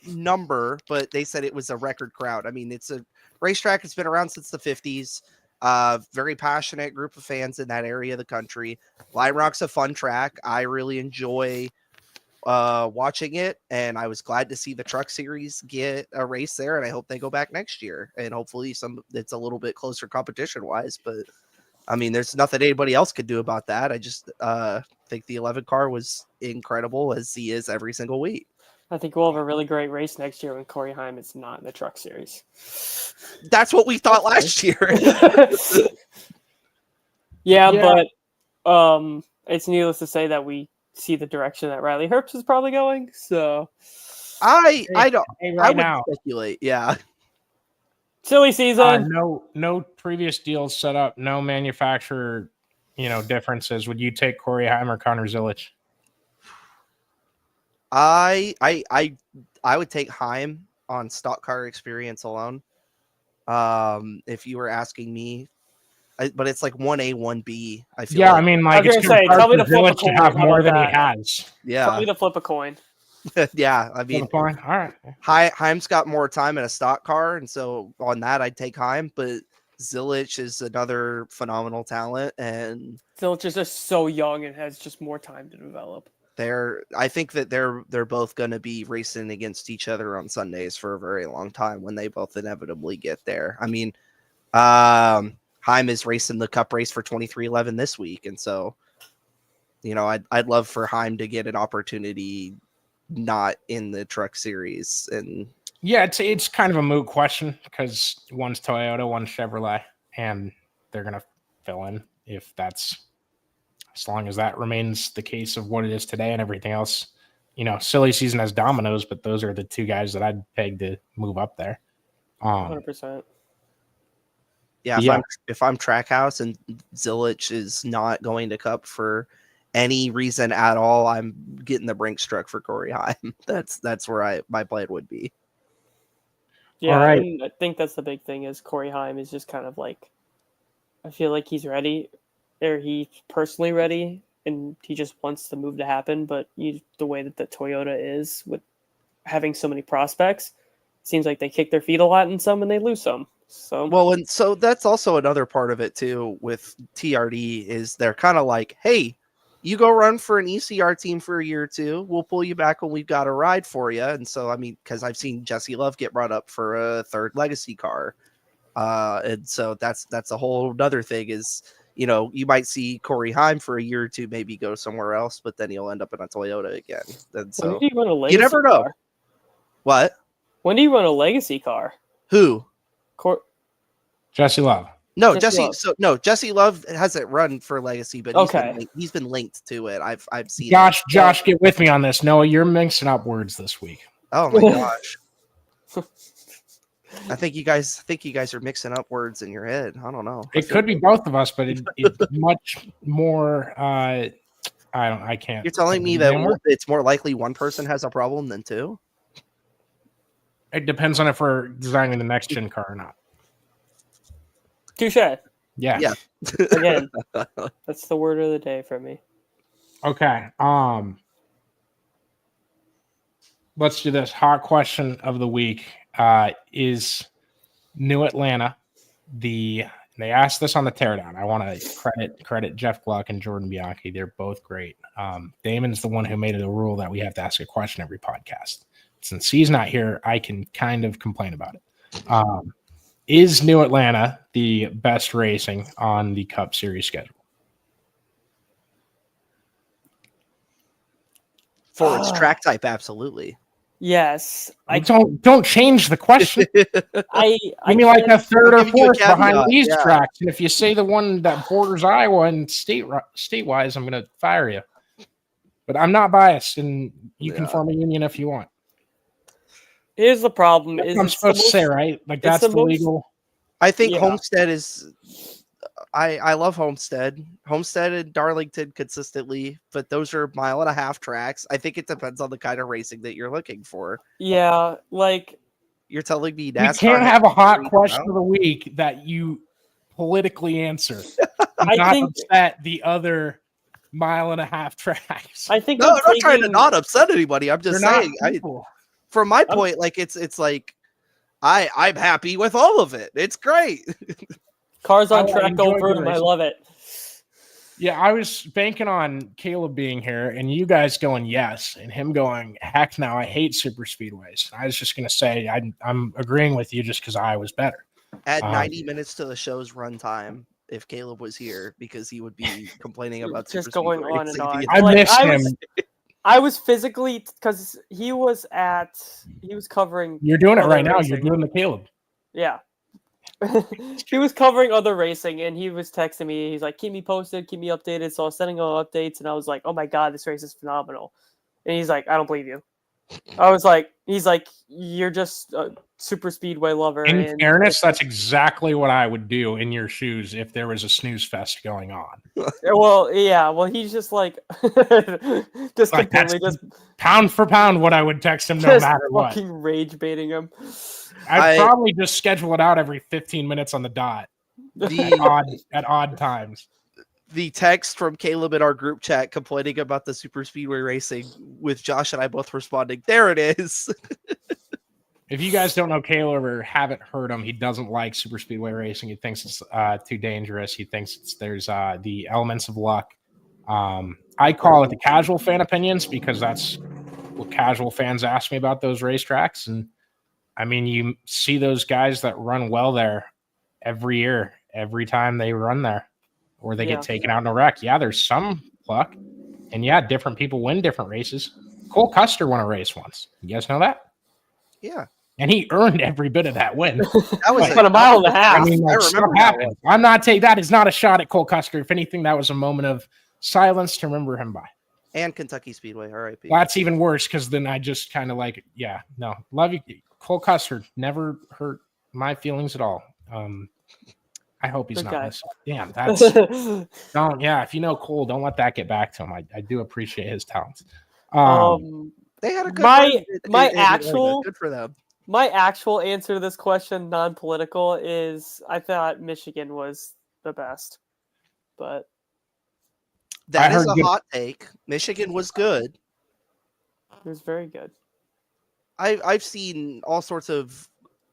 Speaker 3: number, but they said it was a record crowd. I mean, it's a racetrack that's been around since the 50s. Very passionate group of fans in that area of the country. Lime Rock's a fun track. I really enjoy watching it, and I was glad to see the truck series get a race there, and I hope they go back next year, and hopefully it's a little bit closer competition wise. But I mean, there's nothing anybody else could do about that. I just think the 11 car was incredible, as he is every single week.
Speaker 2: I think we'll have a really great race next year when Corey Heim is not in the truck series.
Speaker 3: That's what we thought last year.
Speaker 2: yeah, but it's needless to say that we see the direction that Riley Herbst is probably going. So
Speaker 3: I don't.
Speaker 1: Hey,
Speaker 3: I
Speaker 1: right
Speaker 3: would
Speaker 1: now,
Speaker 3: speculate. Yeah.
Speaker 2: silly season.
Speaker 1: no previous deals set up. No manufacturer, differences. Would you take Corey Heim or Connor Zilich?
Speaker 3: I would take Heim on stock car experience alone. If you were asking me, but it's like 1A, 1B. I feel.
Speaker 1: Yeah,
Speaker 3: like.
Speaker 1: I mean,
Speaker 2: I
Speaker 1: like
Speaker 2: was
Speaker 1: it's
Speaker 2: gonna say,
Speaker 1: hard
Speaker 2: tell me
Speaker 1: for
Speaker 2: to flip a
Speaker 1: Zilich to
Speaker 2: coin.
Speaker 1: have
Speaker 2: How
Speaker 1: more
Speaker 2: about
Speaker 1: than he
Speaker 2: that?
Speaker 1: has.
Speaker 3: Yeah.
Speaker 2: Tell me to flip a coin.
Speaker 3: Yeah, I mean,
Speaker 1: All right.
Speaker 3: Heim's got more time in a stock car, and so on that, I'd take Heim. But Zilich is another phenomenal talent, and
Speaker 2: Zilich is just so young and has just more time to develop.
Speaker 3: I think that they're both going to be racing against each other on Sundays for a very long time when they both inevitably get there. I mean, Heim is racing the Cup race for 2311 this week, and so I'd love for Heim to get an opportunity not in the truck series. And
Speaker 1: yeah, it's kind of a moot question because one's Toyota, one's Chevrolet, and they're gonna fill in if that's. As long as that remains the case of what it is today and everything else, silly season has dominoes, but those are the two guys that I'd peg to move up there.
Speaker 2: 100%.
Speaker 3: Yeah, if I'm Trackhouse and Zilich is not going to Cup for any reason at all, I'm getting the Brinks truck for Corey Heim. That's where my plan would be.
Speaker 2: Yeah,
Speaker 1: all right.
Speaker 2: and I think that's the big thing is Corey Heim is just kind of like, I feel like he's ready, or he's personally ready, and he just wants the move to happen. But the way that the Toyota is with having so many prospects, seems like they kick their feet a lot in some and they lose some. So
Speaker 3: well, and so that's also another part of it too with TRD is they're kind of like, hey, you go run for an ECR team for a year or two, we'll pull you back when we've got a ride for you. And so, I mean, because I've seen Jesse Love get brought up for a third legacy car. And so that's a whole other thing is, you might see Corey Heim for a year or two, maybe go somewhere else, but then he'll end up in a Toyota again. And so
Speaker 2: when do you run a legacy
Speaker 3: you never know.
Speaker 2: car?
Speaker 3: What?
Speaker 2: When do you run a legacy car?
Speaker 3: Who?
Speaker 1: Jesse Love.
Speaker 3: No,
Speaker 2: Jesse
Speaker 3: Jesse.
Speaker 2: Love.
Speaker 3: Jesse Love hasn't run for Legacy, but he's been linked to it. I've seen.
Speaker 1: Josh, get with me on this. Noah, you're mixing up words this week.
Speaker 3: Oh my gosh. I think you guys are mixing up words in your head. I don't know.
Speaker 1: It could be both of us, but it's much more. I can't.
Speaker 3: You're telling me that it's more likely one person has a problem than two?
Speaker 1: It depends on if we're designing the next gen car or not.
Speaker 2: Touche.
Speaker 1: Yeah.
Speaker 2: Again, that's the word of the day for me.
Speaker 1: Okay. Let's do this. Hot question of the week is New Atlanta. They asked this on the teardown. I want to credit Jeff Gluck and Jordan Bianchi. They're both great. Damon's the one who made it a rule that we have to ask a question every podcast. Since he's not here, I can kind of complain about it. Is New Atlanta the best racing on the Cup Series schedule?
Speaker 3: For its track type, absolutely.
Speaker 2: Yes.
Speaker 1: Don't change the question.
Speaker 2: I
Speaker 1: mean like a third or fourth behind these
Speaker 3: yeah.
Speaker 1: tracks. And if you say the one that borders Iowa and state-wise, I'm going to fire you. But I'm not biased, and you can form a union if you want.
Speaker 2: Here's the problem:
Speaker 1: That's
Speaker 2: is
Speaker 1: what I'm
Speaker 2: it's the
Speaker 1: supposed to say,
Speaker 2: most-
Speaker 1: right? Like
Speaker 2: it's
Speaker 1: that's
Speaker 2: the
Speaker 1: the
Speaker 2: most-
Speaker 1: legal.
Speaker 3: I think
Speaker 2: Yeah.
Speaker 3: Homestead is. I love Homestead. Homestead and Darlington consistently, but those are 1.5-mile tracks. I think it depends on the kind of racing that you're looking for.
Speaker 2: Yeah, like
Speaker 3: You're telling me
Speaker 1: We
Speaker 3: NASCAR
Speaker 1: can't
Speaker 3: has
Speaker 1: have a hot
Speaker 3: 3
Speaker 1: question
Speaker 3: miles?
Speaker 1: of the week that you politically answer.
Speaker 2: I
Speaker 1: Not
Speaker 2: think
Speaker 1: upset the other 1.5-mile tracks.
Speaker 2: I think
Speaker 3: No,
Speaker 2: I'm
Speaker 3: I'm not trying to
Speaker 2: taking-
Speaker 3: not upset anybody. I'm
Speaker 1: They're
Speaker 3: just
Speaker 1: not
Speaker 3: saying.
Speaker 1: people.
Speaker 3: From my point, like it's like I'm happy with all of it. It's great.
Speaker 2: Cars on
Speaker 1: I
Speaker 2: track
Speaker 1: enjoy
Speaker 2: don't
Speaker 1: good
Speaker 2: boom. I
Speaker 1: racing.
Speaker 2: love it.
Speaker 1: Yeah, I was banking on Caleb being here and you guys going yes, and him going heck no, I hate super speedways. I was just gonna say I'm agreeing with you just because I was better.
Speaker 3: Add 90 minutes to the show's runtime if Caleb was here, because he would be complaining about
Speaker 2: Just
Speaker 3: super
Speaker 2: going
Speaker 3: speedway
Speaker 2: on and
Speaker 3: racing
Speaker 2: on.
Speaker 3: the
Speaker 1: I
Speaker 3: entire-
Speaker 2: Like,
Speaker 1: miss him.
Speaker 2: I was physically because he was covering.
Speaker 1: You're doing it
Speaker 2: other
Speaker 1: right now.
Speaker 2: racing.
Speaker 1: You're doing the Caleb.
Speaker 2: Yeah. He was covering other racing and he was texting me. He's like, keep me posted, keep me updated. So I was sending all updates and I was like, oh my God, this race is phenomenal. And he's like, I don't believe you. I was like, he's like, you're just a super speedway lover.
Speaker 1: In
Speaker 2: and
Speaker 1: fairness, that's exactly what I would do in your shoes if there was a snooze fest going on.
Speaker 2: well, yeah, well, he's just like, just
Speaker 1: Like,
Speaker 2: completely
Speaker 1: that's
Speaker 2: just
Speaker 1: pound for pound what I would text him no
Speaker 2: just
Speaker 1: matter what.
Speaker 2: fucking rage baiting him.
Speaker 1: I'd probably just schedule it out every 15 minutes on the dot at odd times.
Speaker 3: The text from Caleb in our group chat complaining about the super speedway racing, with Josh and I both responding, there it is.
Speaker 1: If you guys don't know Caleb or haven't heard him, he doesn't like super speedway racing. He thinks it's too dangerous. He thinks there's the elements of luck. I call it the casual fan opinions because that's what casual fans ask me about those racetracks. And I mean, you see those guys that run well there every year, every time they run there, or they get taken out in a wreck. Yeah, there's some luck. And yeah, different people win different races. Cole Custer won a race once. You guys know that?
Speaker 3: Yeah.
Speaker 1: And he earned every bit of that win.
Speaker 3: That was
Speaker 2: About a mile and a half.
Speaker 1: I mean,
Speaker 3: I
Speaker 1: like,
Speaker 3: remember
Speaker 1: stuff happened. I'm not taking that is not a shot at Cole Custer. If anything, that was a moment of silence to remember him by.
Speaker 3: And Kentucky Speedway, RIP.
Speaker 1: That's even worse because then I just kind of like, yeah, no, love you. Cole Custer never hurt my feelings at all. I hope he's
Speaker 2: Good
Speaker 1: not
Speaker 2: guy.
Speaker 1: listening. Damn, that's don't. Yeah, if you know Cole, don't let that get back to him. I do appreciate his talents.
Speaker 3: They had a good
Speaker 2: my
Speaker 3: run
Speaker 2: my
Speaker 3: in Atlanta.
Speaker 2: actual
Speaker 3: Good for them.
Speaker 2: my actual answer to this question, non-political, is I thought Michigan was the best, but
Speaker 3: That is
Speaker 1: heard
Speaker 3: a
Speaker 1: good-
Speaker 3: hot take. Michigan was good.
Speaker 2: it was very good.
Speaker 3: I've seen all sorts of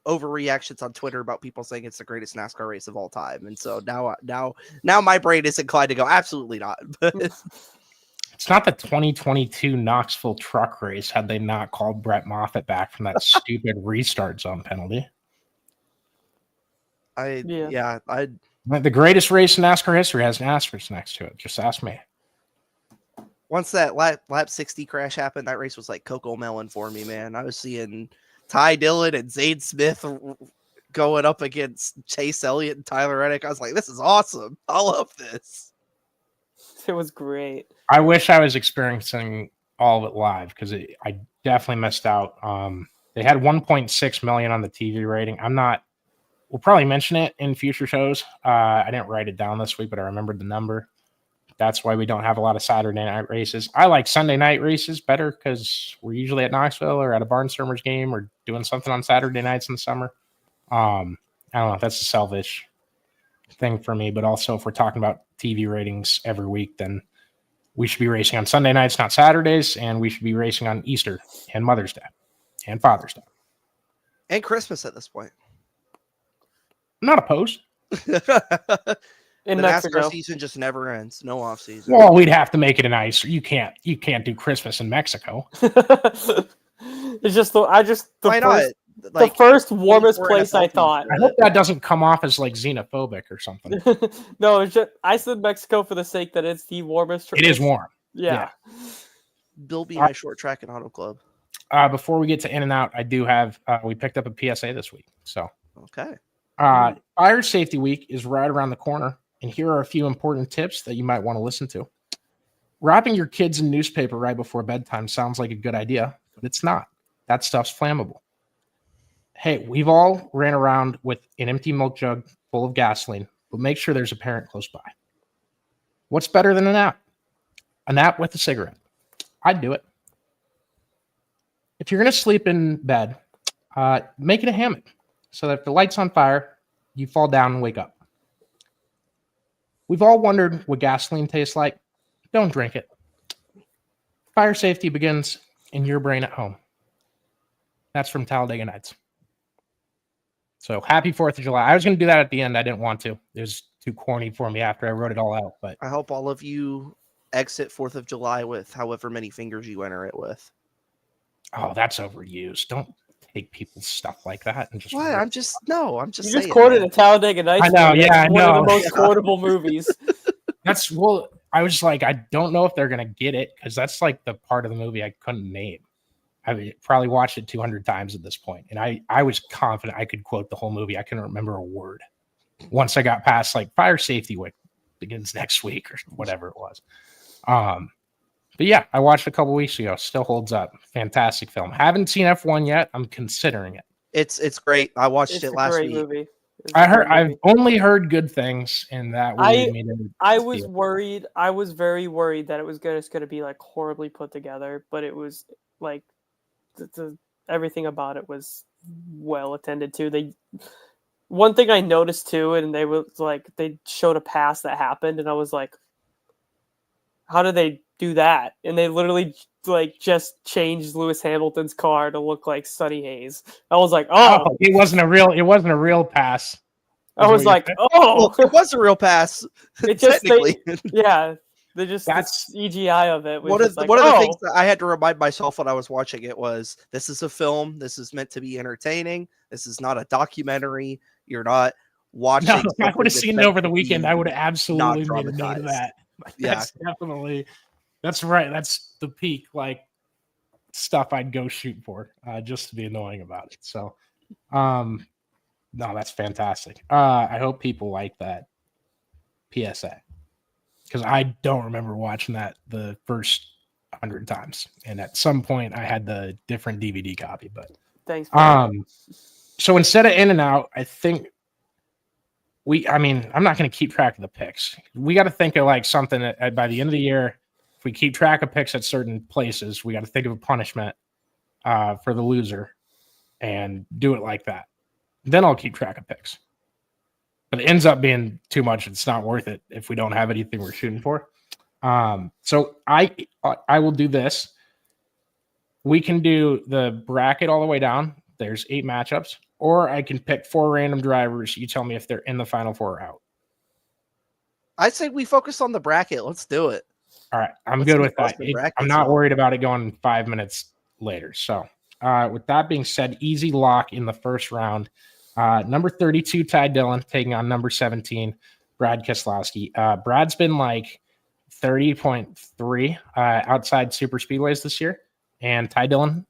Speaker 3: overreactions on Twitter about people saying it's the greatest NASCAR race of all time, and so now my brain is inclined to go absolutely not.
Speaker 1: It's not the 2022 Knoxville truck race had they not called Brett Moffitt back from that stupid restart zone penalty.
Speaker 3: Like,
Speaker 1: The greatest race in NASCAR history has an asterisk next to it. Just ask me.
Speaker 3: Once that lap 60 crash happened, that race was like Coco Melon for me, man. I was seeing Ty Dillon and Zane Smith going up against Chase Elliott and Tyler Reddick. I was like, this is awesome. I love this.
Speaker 2: It was great.
Speaker 1: I wish I was experiencing all of it live because I definitely missed out. They had 1.6 million on the TV rating. We'll probably mention it in future shows. I didn't write it down this week, but I remembered the number. That's why we don't have a lot of Saturday night races. I like Sunday night races better because we're usually at Knoxville or at a Barnstormers game or doing something on Saturday nights in the summer. I don't know. That's a selfish thing for me. But also, if we're talking about TV ratings every week, then we should be racing on Sunday nights, not Saturdays. And we should be racing on Easter and Mother's Day and Father's Day.
Speaker 3: And Christmas at this point.
Speaker 1: I'm not opposed.
Speaker 2: In
Speaker 3: the
Speaker 2: Mexico.
Speaker 3: NASCAR season just never ends. No off season.
Speaker 1: Well, we'd have to make it an ice. You can't do Christmas in Mexico.
Speaker 2: It's just
Speaker 3: Why not?
Speaker 2: The first warmest
Speaker 3: 24
Speaker 2: place
Speaker 3: NFL
Speaker 2: I
Speaker 3: teams
Speaker 2: thought.
Speaker 3: do
Speaker 1: I hope that doesn't come off as like xenophobic or something.
Speaker 2: No, it's just I said Mexico for the sake that it's the warmest.
Speaker 1: It is warm.
Speaker 2: Yeah.
Speaker 3: Bill be my short track and auto club.
Speaker 1: Before we get to in and out, I do have we picked up a PSA this week. So
Speaker 3: Okay.
Speaker 1: Fire Safety Week is right around the corner, and here are a few important tips that you might want to listen to. Wrapping your kids in newspaper right before bedtime sounds like a good idea, but it's not. That stuff's flammable. hey, we've all ran around with an empty milk jug full of gasoline, but make sure there's a parent close by. What's better than a nap? A nap with a cigarette. I'd do it. If you're going to sleep in bed, make it a hammock so that if the light's on fire, you fall down and wake up. We've all wondered what gasoline tastes like. Don't drink it. Fire safety begins in your brain at home. That's from Talladega Nights. So happy 4th of July. I was going to do that at the end. I didn't want to. It was too corny for me after I wrote it all out. But
Speaker 3: I hope all of you exit 4th of July with however many fingers you enter it with.
Speaker 1: oh, that's overused. Don't take people's stuff like that and just.
Speaker 3: What? I'm just saying.
Speaker 2: You just quoted a Talladega Nights.
Speaker 1: I know,
Speaker 2: movie.
Speaker 1: yeah,
Speaker 2: That's
Speaker 1: I
Speaker 2: one
Speaker 1: know.
Speaker 2: of the most quotable movies.
Speaker 1: That's well. I was like, I don't know if they're gonna get it because that's like the part of the movie I couldn't name. I mean, probably watched it 200 times at this point, and I was confident I could quote the whole movie. I couldn't remember a word. Once I got past like fire safety week begins next week or whatever it was. But yeah, I watched a couple weeks ago. Still holds up. Fantastic film. Haven't seen F1 yet. I'm considering it.
Speaker 3: It's great. I watched
Speaker 2: It's
Speaker 3: it
Speaker 2: a
Speaker 3: last
Speaker 2: great
Speaker 3: week.
Speaker 2: movie. It's
Speaker 1: I
Speaker 2: a
Speaker 1: heard.
Speaker 2: great
Speaker 1: I've
Speaker 2: movie.
Speaker 1: only heard good things, and that would lead me to.
Speaker 2: I was
Speaker 1: see it.
Speaker 2: worried. I was very worried that it was just going to be like horribly put together, but it was like everything about it was well attended to. One thing I noticed too, and they was like they showed a pass that happened, and I was like, how did they do that? And they literally like just changed Lewis Hamilton's car to look like Sunny Hayes. I was like, oh,
Speaker 1: It wasn't a real pass.
Speaker 2: I was like,
Speaker 3: Well,
Speaker 2: oh,
Speaker 3: it was a real pass.
Speaker 2: it just
Speaker 3: technically.
Speaker 2: yeah. They just
Speaker 1: That's-
Speaker 2: the CGI of it was
Speaker 3: One
Speaker 2: just
Speaker 3: of
Speaker 2: like,
Speaker 3: the
Speaker 2: oh.
Speaker 3: things that I had to remind myself when I was watching it was this is a film. This is meant to be entertaining. This is not a documentary. You're not watching.
Speaker 1: No, if I
Speaker 3: something
Speaker 1: would have
Speaker 3: that's
Speaker 1: seen it
Speaker 3: meant
Speaker 1: over the
Speaker 3: to
Speaker 1: weekend,
Speaker 3: be
Speaker 1: I would have absolutely
Speaker 3: not
Speaker 1: made a note of
Speaker 3: traumatized.
Speaker 1: that.
Speaker 3: Yeah.
Speaker 1: That's definitely. That's right. That's the peak like stuff I'd go shoot for, just to be annoying about it. So, no, that's fantastic. I hope people like that PSA because I don't remember watching that the first 100 times, and at some point I had the different DVD copy. But
Speaker 2: Thanks.
Speaker 1: so instead of in and out, I think I'm not going to keep track of the picks. We got to think of like something that by the end of the year, if we keep track of picks at certain places, we got to think of a punishment for the loser and do it like that. Then I'll keep track of picks. But it ends up being too much. It's not worth it if we don't have anything we're shooting for. So I will do this. We can do the bracket all the way down. There's 8 matchups. Or I can pick 4 random drivers. You tell me if they're in the final 4 or out.
Speaker 3: I say we focus on the bracket. Let's do it.
Speaker 1: All right. I'm
Speaker 3: Let's
Speaker 1: good
Speaker 3: do
Speaker 1: with that.
Speaker 3: Boston brackets,
Speaker 1: I'm not
Speaker 3: y'all.
Speaker 1: worried about it going 5 minutes later. So with that being said, easy lock in the first round. Number 32, Ty Dillon, taking on number 17, Brad Keselowski. Brad's been like 30.3 outside super speedways this year, and Ty Dillon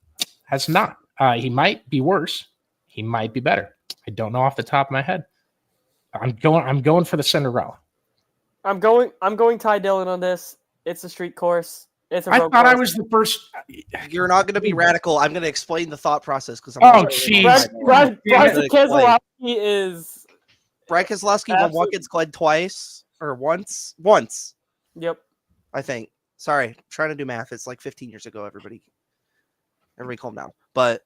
Speaker 1: has not. He might be worse. He might be better. I don't know off the top of my head. I'm going for the Cinderella.
Speaker 2: I'm going Ty Dillon on this. It's a street course. It's a
Speaker 1: I
Speaker 2: road
Speaker 1: thought I
Speaker 2: course.
Speaker 1: was the first.
Speaker 3: You're not going to be radical. I'm going to explain the thought process because
Speaker 1: Oh, jeez.
Speaker 2: Brad
Speaker 1: Yeah.
Speaker 2: Keselowski is.
Speaker 3: Brad Keselowski won
Speaker 2: Absolutely.
Speaker 3: Watkins Glen twice or once,
Speaker 2: Yep.
Speaker 3: I think. Sorry, I'm trying to do math. It's like 15 years ago. Everybody calm down. But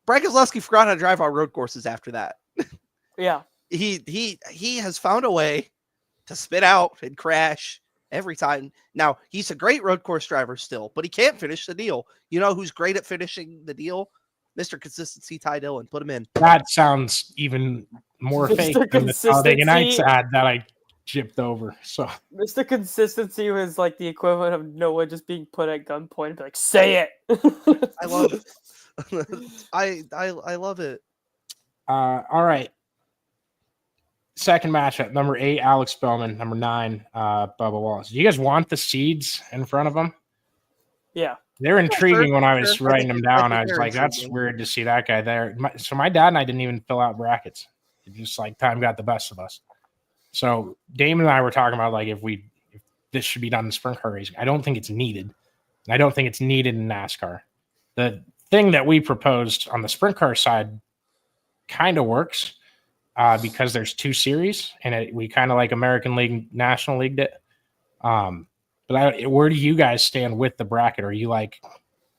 Speaker 3: Brad Keselowski forgot how to drive on road courses after that.
Speaker 2: Yeah.
Speaker 3: He has found a way to spit out and crash every time. Now, he's a great road course driver still, but he can't finish the deal. You know who's great at finishing the deal? Mr. Consistency, Ty Dillon. Put him in.
Speaker 1: That sounds even more
Speaker 2: Mr.
Speaker 1: fake than the Talladega Nights
Speaker 2: Consistency.
Speaker 1: ad that I gypped over. So
Speaker 2: Mr. Consistency was like the equivalent of Noah just being put at gunpoint and be like, say it.
Speaker 3: I love I love it.
Speaker 1: all right. Second matchup, number 8, Alex Bowman, number 9, Bubba Wallace. Do you guys want the seeds in front of them?
Speaker 2: Yeah.
Speaker 1: They're intriguing
Speaker 3: sure,
Speaker 1: when I was
Speaker 3: sure.
Speaker 1: writing them down.
Speaker 3: I
Speaker 1: I
Speaker 3: think
Speaker 1: was
Speaker 3: they're
Speaker 1: like, that's
Speaker 3: intriguing.
Speaker 1: weird to see that guy there. So my dad and I didn't even fill out brackets. It just like time got the best of us. So Damon and I were talking about like if this should be done in sprint car racing. I don't think it's needed. And I don't think it's needed in NASCAR. The thing that we proposed on the sprint car side kind of works because there's 2 series, and we kind of like American League, National Leagued it. But where do you guys stand with the bracket? Are you like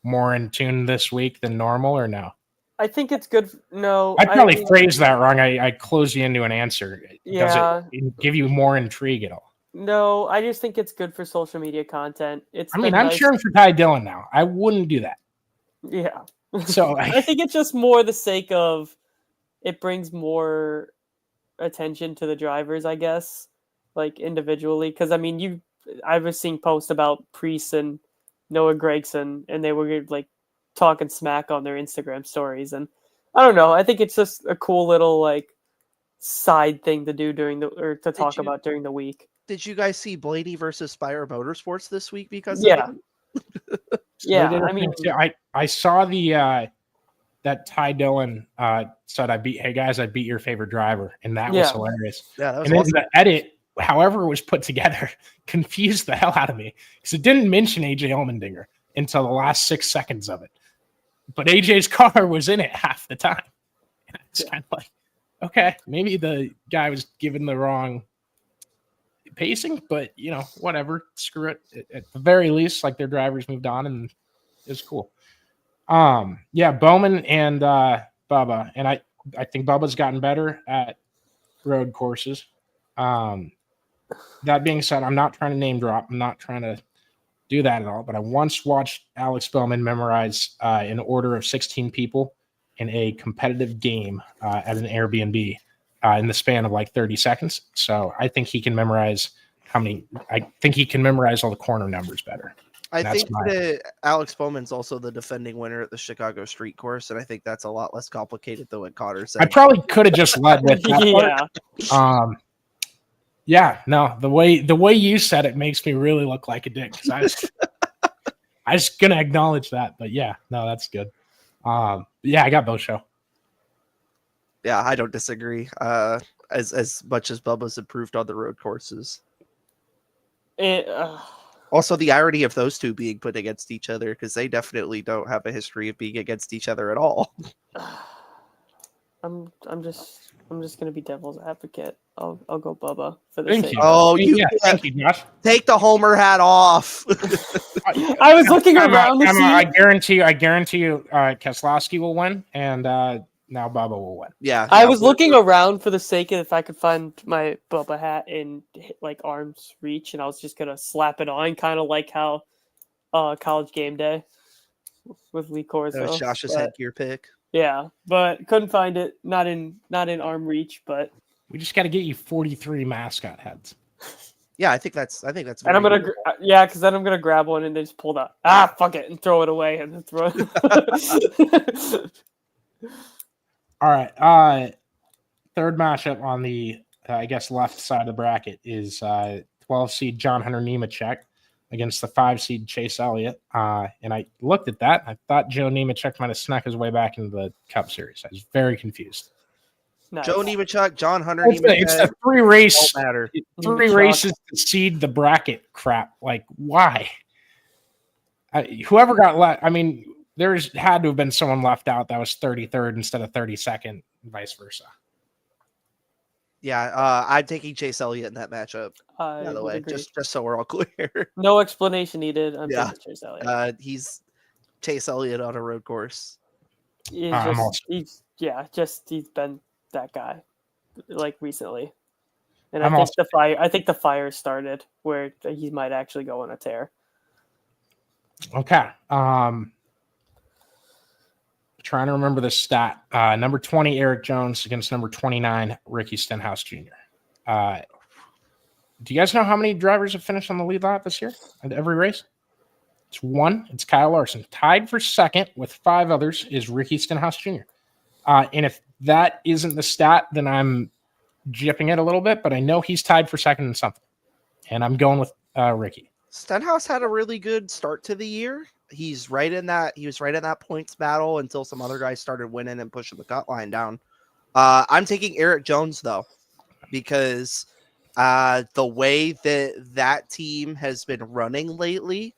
Speaker 1: more in tune this week than normal, or no?
Speaker 2: I think it's good. No,
Speaker 1: I probably phrased that wrong. I closed you into an answer.
Speaker 2: Yeah.
Speaker 1: Does it give you more intrigue at all?
Speaker 2: No, I just think it's good for social media content. It's
Speaker 1: I mean,
Speaker 2: been
Speaker 1: I'm
Speaker 2: nice-
Speaker 1: cheering for Ty Dillon now. I wouldn't do that.
Speaker 2: Yeah.
Speaker 1: So
Speaker 2: I think it's just more the sake of it brings more attention to the drivers, I guess, like individually. Because I mean, I was seeing posts about Priest and Noah Gregson, and they were like talking smack on their Instagram stories, and I don't know. I think it's just a cool little like side thing to do to talk about during the week.
Speaker 3: Did you guys see Blaney versus Spire Motorsports this week? Because
Speaker 2: Yeah.
Speaker 1: Yeah,
Speaker 2: I mean,
Speaker 1: I saw the that Ty Dillon said I beat your favorite driver, and that was hilarious.
Speaker 3: Yeah, that was
Speaker 1: and
Speaker 3: awesome.
Speaker 1: then the edit, however it was put together, confused the hell out of me because it didn't mention AJ Allmendinger until the last 6 seconds of it. But AJ's car was in it half the time. It's kind of like, okay, maybe the guy was given the wrong pacing, but whatever, screw it. At the very least, like their drivers moved on, and it's cool. Bowman and Bubba, and I think Bubba's gotten better at road courses. That being said, I'm not trying to name drop. I'm not trying to do that at all. But I once watched Alex Bowman memorize an order of 16 people in a competitive game at an Airbnb in the span of like 30 seconds. So I think he can memorize all the corner numbers better.
Speaker 3: I think that Alex Bowman's also the defending winner at the Chicago Street Course, and I think that's a lot less complicated than what Cotter said.
Speaker 1: I probably could have just led with that part. No, the way you said it makes me really look like a dick. I was gonna acknowledge that, but that's good. I got both show.
Speaker 3: Yeah, I don't disagree. As much as Bubba's improved on the road courses. Also, the irony of those two being put against each other, because they definitely don't have a history of being against each other at all.
Speaker 2: I'm just gonna be devil's advocate. I'll go Bubba for the
Speaker 1: Thank
Speaker 2: sake.
Speaker 1: you.
Speaker 3: Oh,
Speaker 1: Thank you, Josh.
Speaker 3: Take the Homer hat off.
Speaker 2: I was looking around to see.
Speaker 1: I guarantee you, Keselowski will win, and now Bubba will win.
Speaker 3: Yeah,
Speaker 2: I was looking around for the sake of if I could find my Bubba hat in like arm's reach, and I was just gonna slap it on, kind of like how College Game Day with Lee Corso.
Speaker 3: That was Josh's headgear pick.
Speaker 2: Yeah, but couldn't find it. Not in arm reach, but
Speaker 1: we just got to get you 43 mascot heads.
Speaker 3: Yeah, I think that's. And
Speaker 2: I'm gonna, because then I'm gonna grab one and then just pull that. Fuck it, and throw it away and then throw it.
Speaker 1: All right. Third matchup on the left side of the bracket is 12 seed John Hunter Nemechek against the 5 seed Chase Elliott. And I looked at that. I thought Joe Nemechek might have snuck his way back into the Cup Series. I was very confused.
Speaker 2: Nice.
Speaker 3: Joe Nemechek, John Hunter
Speaker 1: Nemechek. It's a 3 race.
Speaker 3: Matter.
Speaker 1: 3 races to seed the bracket crap. Like, why? Whoever got left, there's had to have been someone left out that was 33rd instead of 32nd, and vice versa.
Speaker 3: Yeah, I'm taking Chase Elliott in that matchup. By the way,
Speaker 2: agree.
Speaker 3: just so we're all clear.
Speaker 2: No explanation needed. I'm taking Chase Elliott.
Speaker 3: He's Chase Elliott on a road course.
Speaker 2: He's been that guy like recently, and I think the fire started where he might actually go on a tear.
Speaker 1: Okay. Trying to remember the stat. Number 20, Eric Jones against number 29, Ricky Stenhouse Jr. Do you guys know how many drivers have finished on the lead lap this year at every race? It's 1. It's Kyle Larson. Tied for second with 5 others is Ricky Stenhouse Jr. And if that isn't the stat, then I'm jipping it a little bit, but I know he's tied for second in something. And I'm going with Ricky.
Speaker 3: Stenhouse had a really good start to the year. He was right in that points battle until some other guys started winning and pushing the cut line down. I'm taking Eric Jones though, because the way that team has been running lately,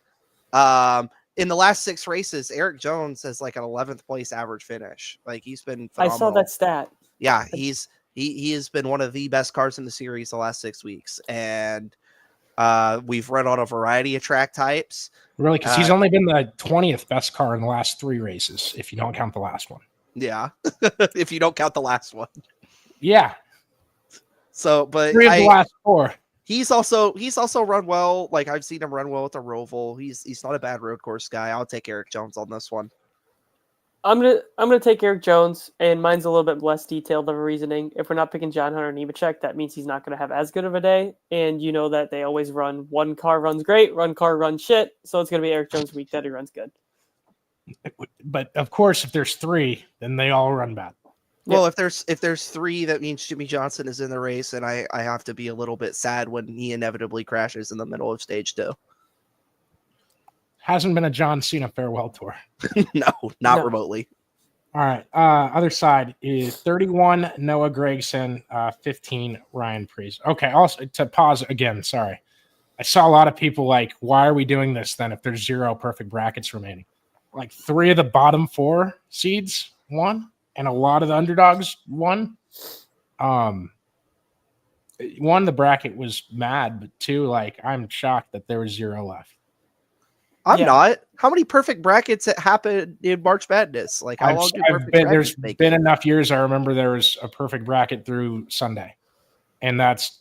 Speaker 3: in the last 6 races, Eric Jones has like an 11th place average finish. Like he's been
Speaker 2: I
Speaker 3: phenomenal.
Speaker 2: saw that stat.
Speaker 3: Yeah, he has been one of the best cars in the series the last 6 weeks, and we've run on a variety of track types.
Speaker 1: Really, because he's only been the 20th best car in the last 3 races, if you don't count the last one.
Speaker 3: Yeah, if you don't count the last one.
Speaker 1: Yeah.
Speaker 3: So, but
Speaker 1: 3 of the last 4.
Speaker 3: He's also run well. Like I've seen him run well with the Roval. He's not a bad road course guy. I'll take Eric Jones on this one.
Speaker 2: I'm gonna take Eric Jones, and mine's a little bit less detailed of a reasoning. If we're not picking John Hunter Nemechek, that means he's not gonna have as good of a day. And you know that they always run one car runs great, one car runs shit. So it's gonna be Eric Jones' week that he runs good.
Speaker 1: But of course, if there's 3, then they all run bad.
Speaker 3: Well, if there's 3, that means Jimmy Johnson is in the race, and I have to be a little bit sad when he inevitably crashes in the middle of stage 2.
Speaker 1: Hasn't been a John Cena farewell tour.
Speaker 3: No, not remotely.
Speaker 1: All right. Other side is 31 Noah Gragson, 15 Ryan Preece. Okay. Also, to pause again, sorry. I saw a lot of people like, why are we doing this then if there's 0 perfect brackets remaining? Like 3 of the bottom 4 seeds won, and a lot of the underdogs won. 1, the bracket was mad, but 2, like, I'm shocked that there was 0 left.
Speaker 3: I'm not. How many perfect brackets happened in March Madness? Like how long do perfect brackets
Speaker 1: there's
Speaker 3: make?
Speaker 1: Been enough years. I remember there was a perfect bracket through Sunday, and it's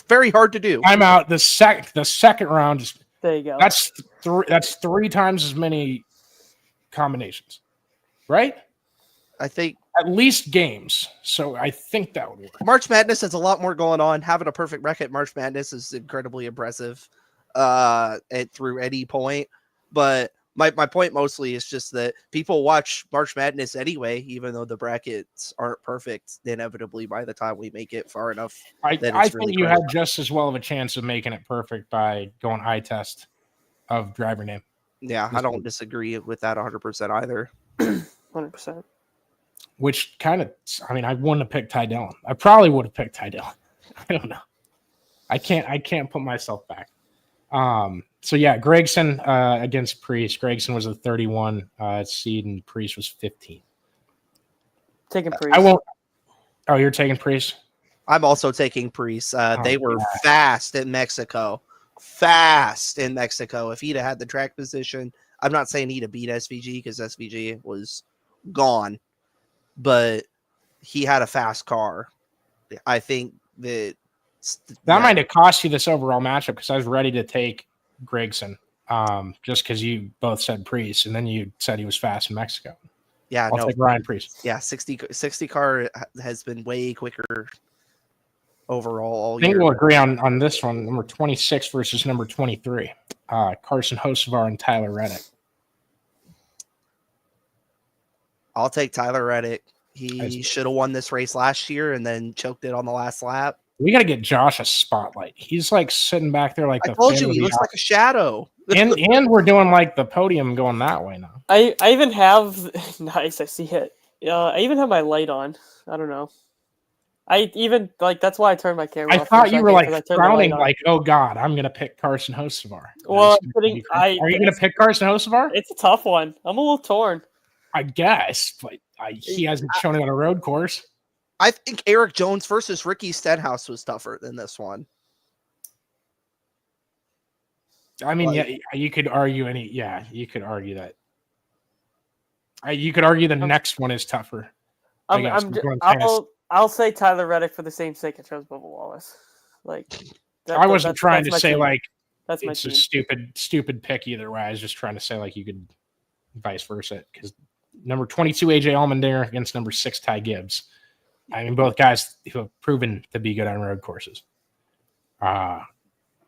Speaker 3: very hard to do.
Speaker 1: I'm out. The second round is
Speaker 2: there. You go.
Speaker 1: That's 3 times as many combinations, right?
Speaker 3: I think
Speaker 1: at least games. So I think that would work.
Speaker 3: March Madness has a lot more going on. Having a perfect bracket March Madness is incredibly impressive. Through any point, but my point mostly is just that people watch March Madness anyway, even though the brackets aren't perfect inevitably by the time we make it far enough.
Speaker 1: I think you had just as well of a chance of making it perfect by going eye test of driver name.
Speaker 3: Yeah, I don't disagree with that 100% either.
Speaker 2: 100%.
Speaker 1: Which kind of, I mean, I wouldn't have picked Ty Dillon. I probably would have picked Ty Dillon. I don't know. I can't put myself back. So yeah, Gragson against Preece. Gragson was a 31 seed and Preece was 15.
Speaker 2: Taking Preece.
Speaker 1: I won't. Oh, you're taking Preece?
Speaker 3: I'm also taking Preece. They were fast in Mexico. Fast in Mexico. If he'd have had the track position, I'm not saying he'd have beat SVG because SVG was gone, but he had a fast car. I think that
Speaker 1: might have cost you this overall matchup because I was ready to take Gragson just because you both said Preece and then you said he was fast in Mexico.
Speaker 3: Yeah,
Speaker 1: I'll take Ryan Preece.
Speaker 3: Yeah, 60 car has been way quicker overall all year.
Speaker 1: I think we'll agree on this one. Number 26 versus number 23. Carson Hocevar and Tyler Reddick.
Speaker 3: I'll take Tyler Reddick. He should have won this race last year and then choked it on the last lap.
Speaker 1: We got to get Josh a spotlight. He's like sitting back there like
Speaker 3: I told you he looks like a shadow.
Speaker 1: and we're doing like the podium going that way now.
Speaker 2: I even have nice. I see it. I even have my light on. I don't know. I even like that's why I turned my camera.
Speaker 1: I thought you were like frowning, like, oh god, I'm gonna pick Carson Hocevar.
Speaker 2: Well,
Speaker 1: are you gonna pick Carson Hocevar?
Speaker 2: It's a tough one. I'm a little torn.
Speaker 1: I guess, but he hasn't shown it on a road course.
Speaker 3: I think Eric Jones versus Ricky Stenhouse was tougher than this one.
Speaker 1: I mean, yeah, you could argue you could argue that. You could argue the next one is tougher.
Speaker 2: I'll say Tyler Reddick for the same sake I chose Bubba Wallace. Like,
Speaker 1: I wasn't trying to say
Speaker 2: team.
Speaker 1: like
Speaker 2: that's
Speaker 1: it's a stupid pick either way. I was just trying to say like you could vice versa because number 22 AJ Allmendinger against number 6 Ty Gibbs. I mean, both guys who have proven to be good on road courses.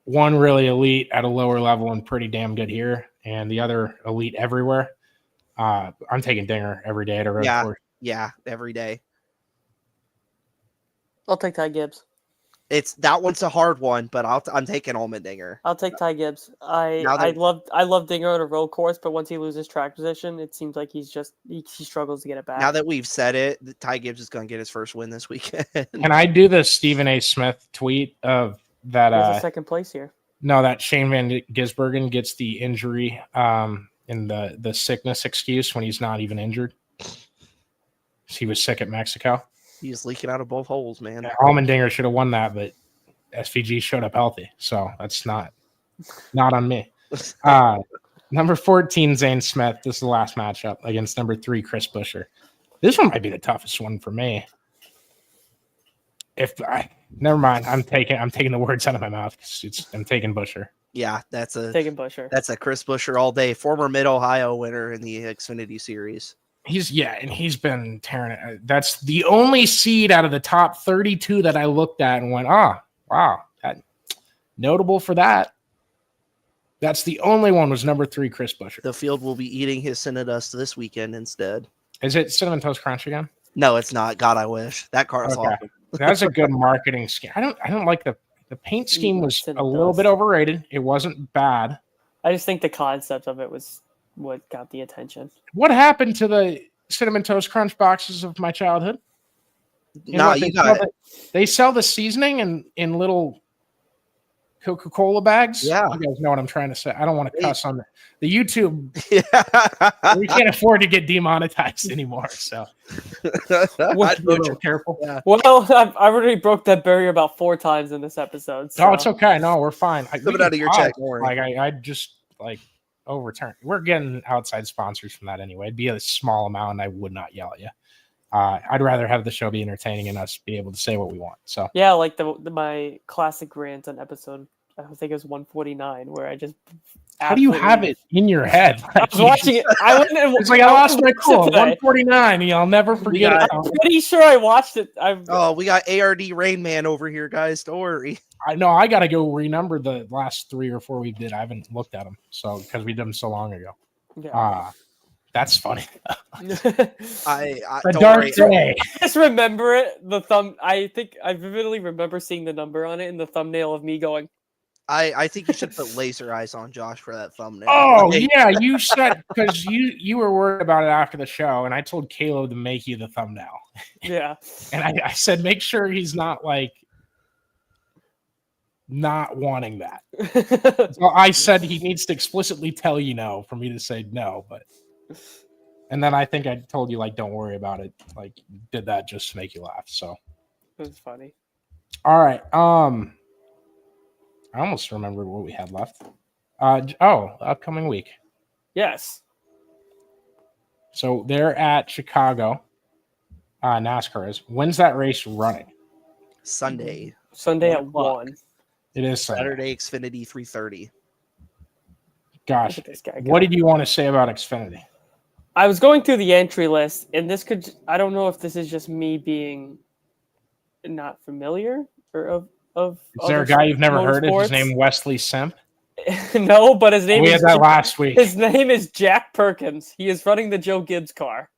Speaker 1: One really elite at a lower level and pretty damn good here, and the other elite everywhere. I'm taking Dinger every day at a road course.
Speaker 3: Yeah, every day.
Speaker 2: I'll take Ty Gibbs.
Speaker 3: That one's a hard one, but I'm taking Allmendinger.
Speaker 2: I'll take Ty Gibbs. I love Dinger on a road course, but once he loses track position, it seems like he struggles to get it back.
Speaker 3: Now that we've said it, Ty Gibbs is going to get his first win this weekend.
Speaker 1: Can I do the Stephen A. Smith tweet of that?
Speaker 2: There's a second place here.
Speaker 1: No, that Shane Van Gisbergen gets the injury in the sickness excuse when he's not even injured. He was sick at Mexico.
Speaker 3: He's leaking out of both holes, man.
Speaker 1: Yeah, Allmendinger should have won that, but SVG showed up healthy, so that's not on me. Number 14, Zane Smith. This is the last matchup against number 3, Chris Buescher. This one might be the toughest one for me. Never mind. I'm taking the words out of my mouth. I'm taking Buescher.
Speaker 3: Yeah,
Speaker 2: taking Buescher.
Speaker 3: That's a Chris Buescher all day. Former Mid Ohio winner in the Xfinity Series.
Speaker 1: He's been tearing it. That's the only seed out of the top 32 that I looked at and went, wow, that notable for that. That's the only one was number 3, Chris Buescher.
Speaker 3: The field will be eating his Cinnadust this weekend instead.
Speaker 1: Is it Cinnamon Toast Crunch again?
Speaker 3: No, it's not. God, I wish. That car is awesome.
Speaker 1: That's a good marketing scheme. I don't like the paint scheme was a little bit overrated. It wasn't bad.
Speaker 2: I just think the concept of it was what got the attention.
Speaker 1: What happened to the Cinnamon Toast Crunch boxes of my childhood?
Speaker 3: No, you got it.
Speaker 1: They sell the seasoning in little Coca-Cola bags.
Speaker 3: Yeah.
Speaker 1: You guys know what I'm trying to say. I don't want to cuss on the YouTube.
Speaker 3: Yeah.
Speaker 1: We can't afford to get demonetized anymore. So
Speaker 3: I'd
Speaker 1: be careful.
Speaker 3: Yeah.
Speaker 2: Well, I've already broke that barrier about 4 times in this episode. So.
Speaker 1: No, it's okay. No, we're fine.
Speaker 3: Coming out of your check.
Speaker 1: Like I just overturn. We're getting outside sponsors from that anyway. It'd be a small amount, and I would not yell at you. I'd rather have the show be entertaining and us be able to say what we want. So
Speaker 2: yeah, like my classic rant on episode, I think it was 149, where I just.
Speaker 1: How do you have it in your head?
Speaker 2: I was watching it. It's
Speaker 1: like I lost my cool. 149. I'll never forget it.
Speaker 2: I'm pretty sure I watched it.
Speaker 3: We got ARD Rain Man over here, guys. Don't worry.
Speaker 1: I know. I got to go renumber the last 3 or 4 we did. I haven't looked at them, so because we did them so long ago.
Speaker 2: Yeah.
Speaker 1: That's funny.
Speaker 3: I
Speaker 1: don't dark day.
Speaker 2: I just remember it. I think I vividly remember seeing the number on it in the thumbnail of me going.
Speaker 3: I think you should put laser eyes on Josh for that thumbnail.
Speaker 1: Oh yeah, you said because you were worried about it after the show, and I told Caleb to make you the thumbnail.
Speaker 2: Yeah,
Speaker 1: and I said make sure he's not not wanting that. So I said he needs to explicitly tell you no for me to say no, and then I think I told you don't worry about it. Did that just to make you laugh. So
Speaker 2: it was funny.
Speaker 1: All right. I almost remembered what we had left. Upcoming week.
Speaker 2: Yes.
Speaker 1: So they're at Chicago. NASCAR is. When's that race running?
Speaker 3: Sunday
Speaker 2: at 1.
Speaker 1: It is
Speaker 3: Saturday. Xfinity 3:30.
Speaker 1: Gosh, what did you want to say about Xfinity?
Speaker 2: I was going through the entry list, and I don't know if this is just me being not familiar or of
Speaker 1: is there a guy you've never heard of? His name Wesley Simp?
Speaker 2: No, but his name
Speaker 1: we had that last week.
Speaker 2: His name is Jack Perkins. He is running the Joe Gibbs car.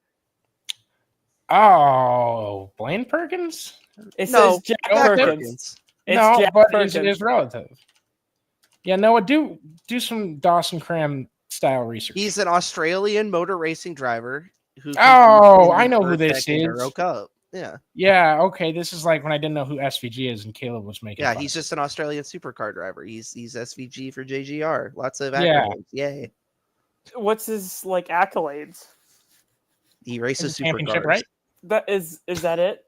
Speaker 1: Oh, Blaine Perkins?
Speaker 2: It says Jack Perkins.
Speaker 1: Jack Perkins. It is relative. Yeah, Noah, do some Dawson Cram style research.
Speaker 3: He's an Australian motor racing driver who.
Speaker 1: I know who this is.
Speaker 3: Euro Cup. Yeah.
Speaker 1: Yeah. Okay. This is like when I didn't know who SVG is, and Caleb was making.
Speaker 3: Yeah, he's just an Australian supercar driver. He's SVG for JGR. Lots of accolades.
Speaker 1: Yeah.
Speaker 3: Yay.
Speaker 2: What's his accolades?
Speaker 3: He races
Speaker 1: championship,
Speaker 3: supercars.
Speaker 1: right?
Speaker 2: That is that it?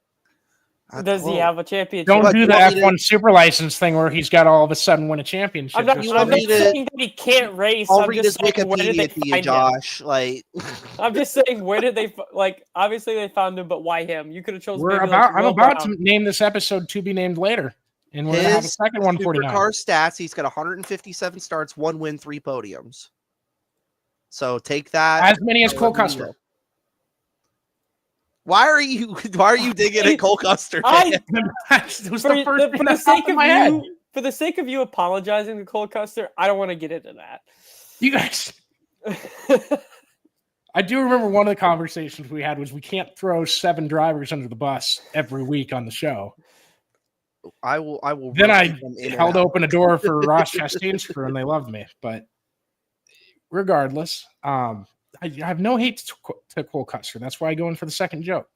Speaker 2: Does he have a championship?
Speaker 1: Don't do the F1 super license thing where he's got all of a sudden win a championship.
Speaker 2: I'm not saying that he can't race.
Speaker 3: I'll read his Wikipedia to you, Josh.
Speaker 2: I'm just saying, where did they obviously they found him, but why him? You could have chosen.
Speaker 1: I'm about to name this episode to be named later, and we're gonna have a second 149.
Speaker 3: Supercar stats. He's got 157 starts, 1 win, 3 podiums. So take that.
Speaker 1: As many as Cole Custer.
Speaker 3: Why are you digging at Cole Custer?
Speaker 2: For the sake of you apologizing to Cole Custer, I don't want to get into that.
Speaker 1: You guys, I do remember one of the conversations we had was we can't throw 7 drivers under the bus every week on the show.
Speaker 3: I will.
Speaker 1: Then I held open a door for Ross Chastain's crew, and they loved me. But regardless, I have no hate to Cole Custer. That's why I go in for the second joke.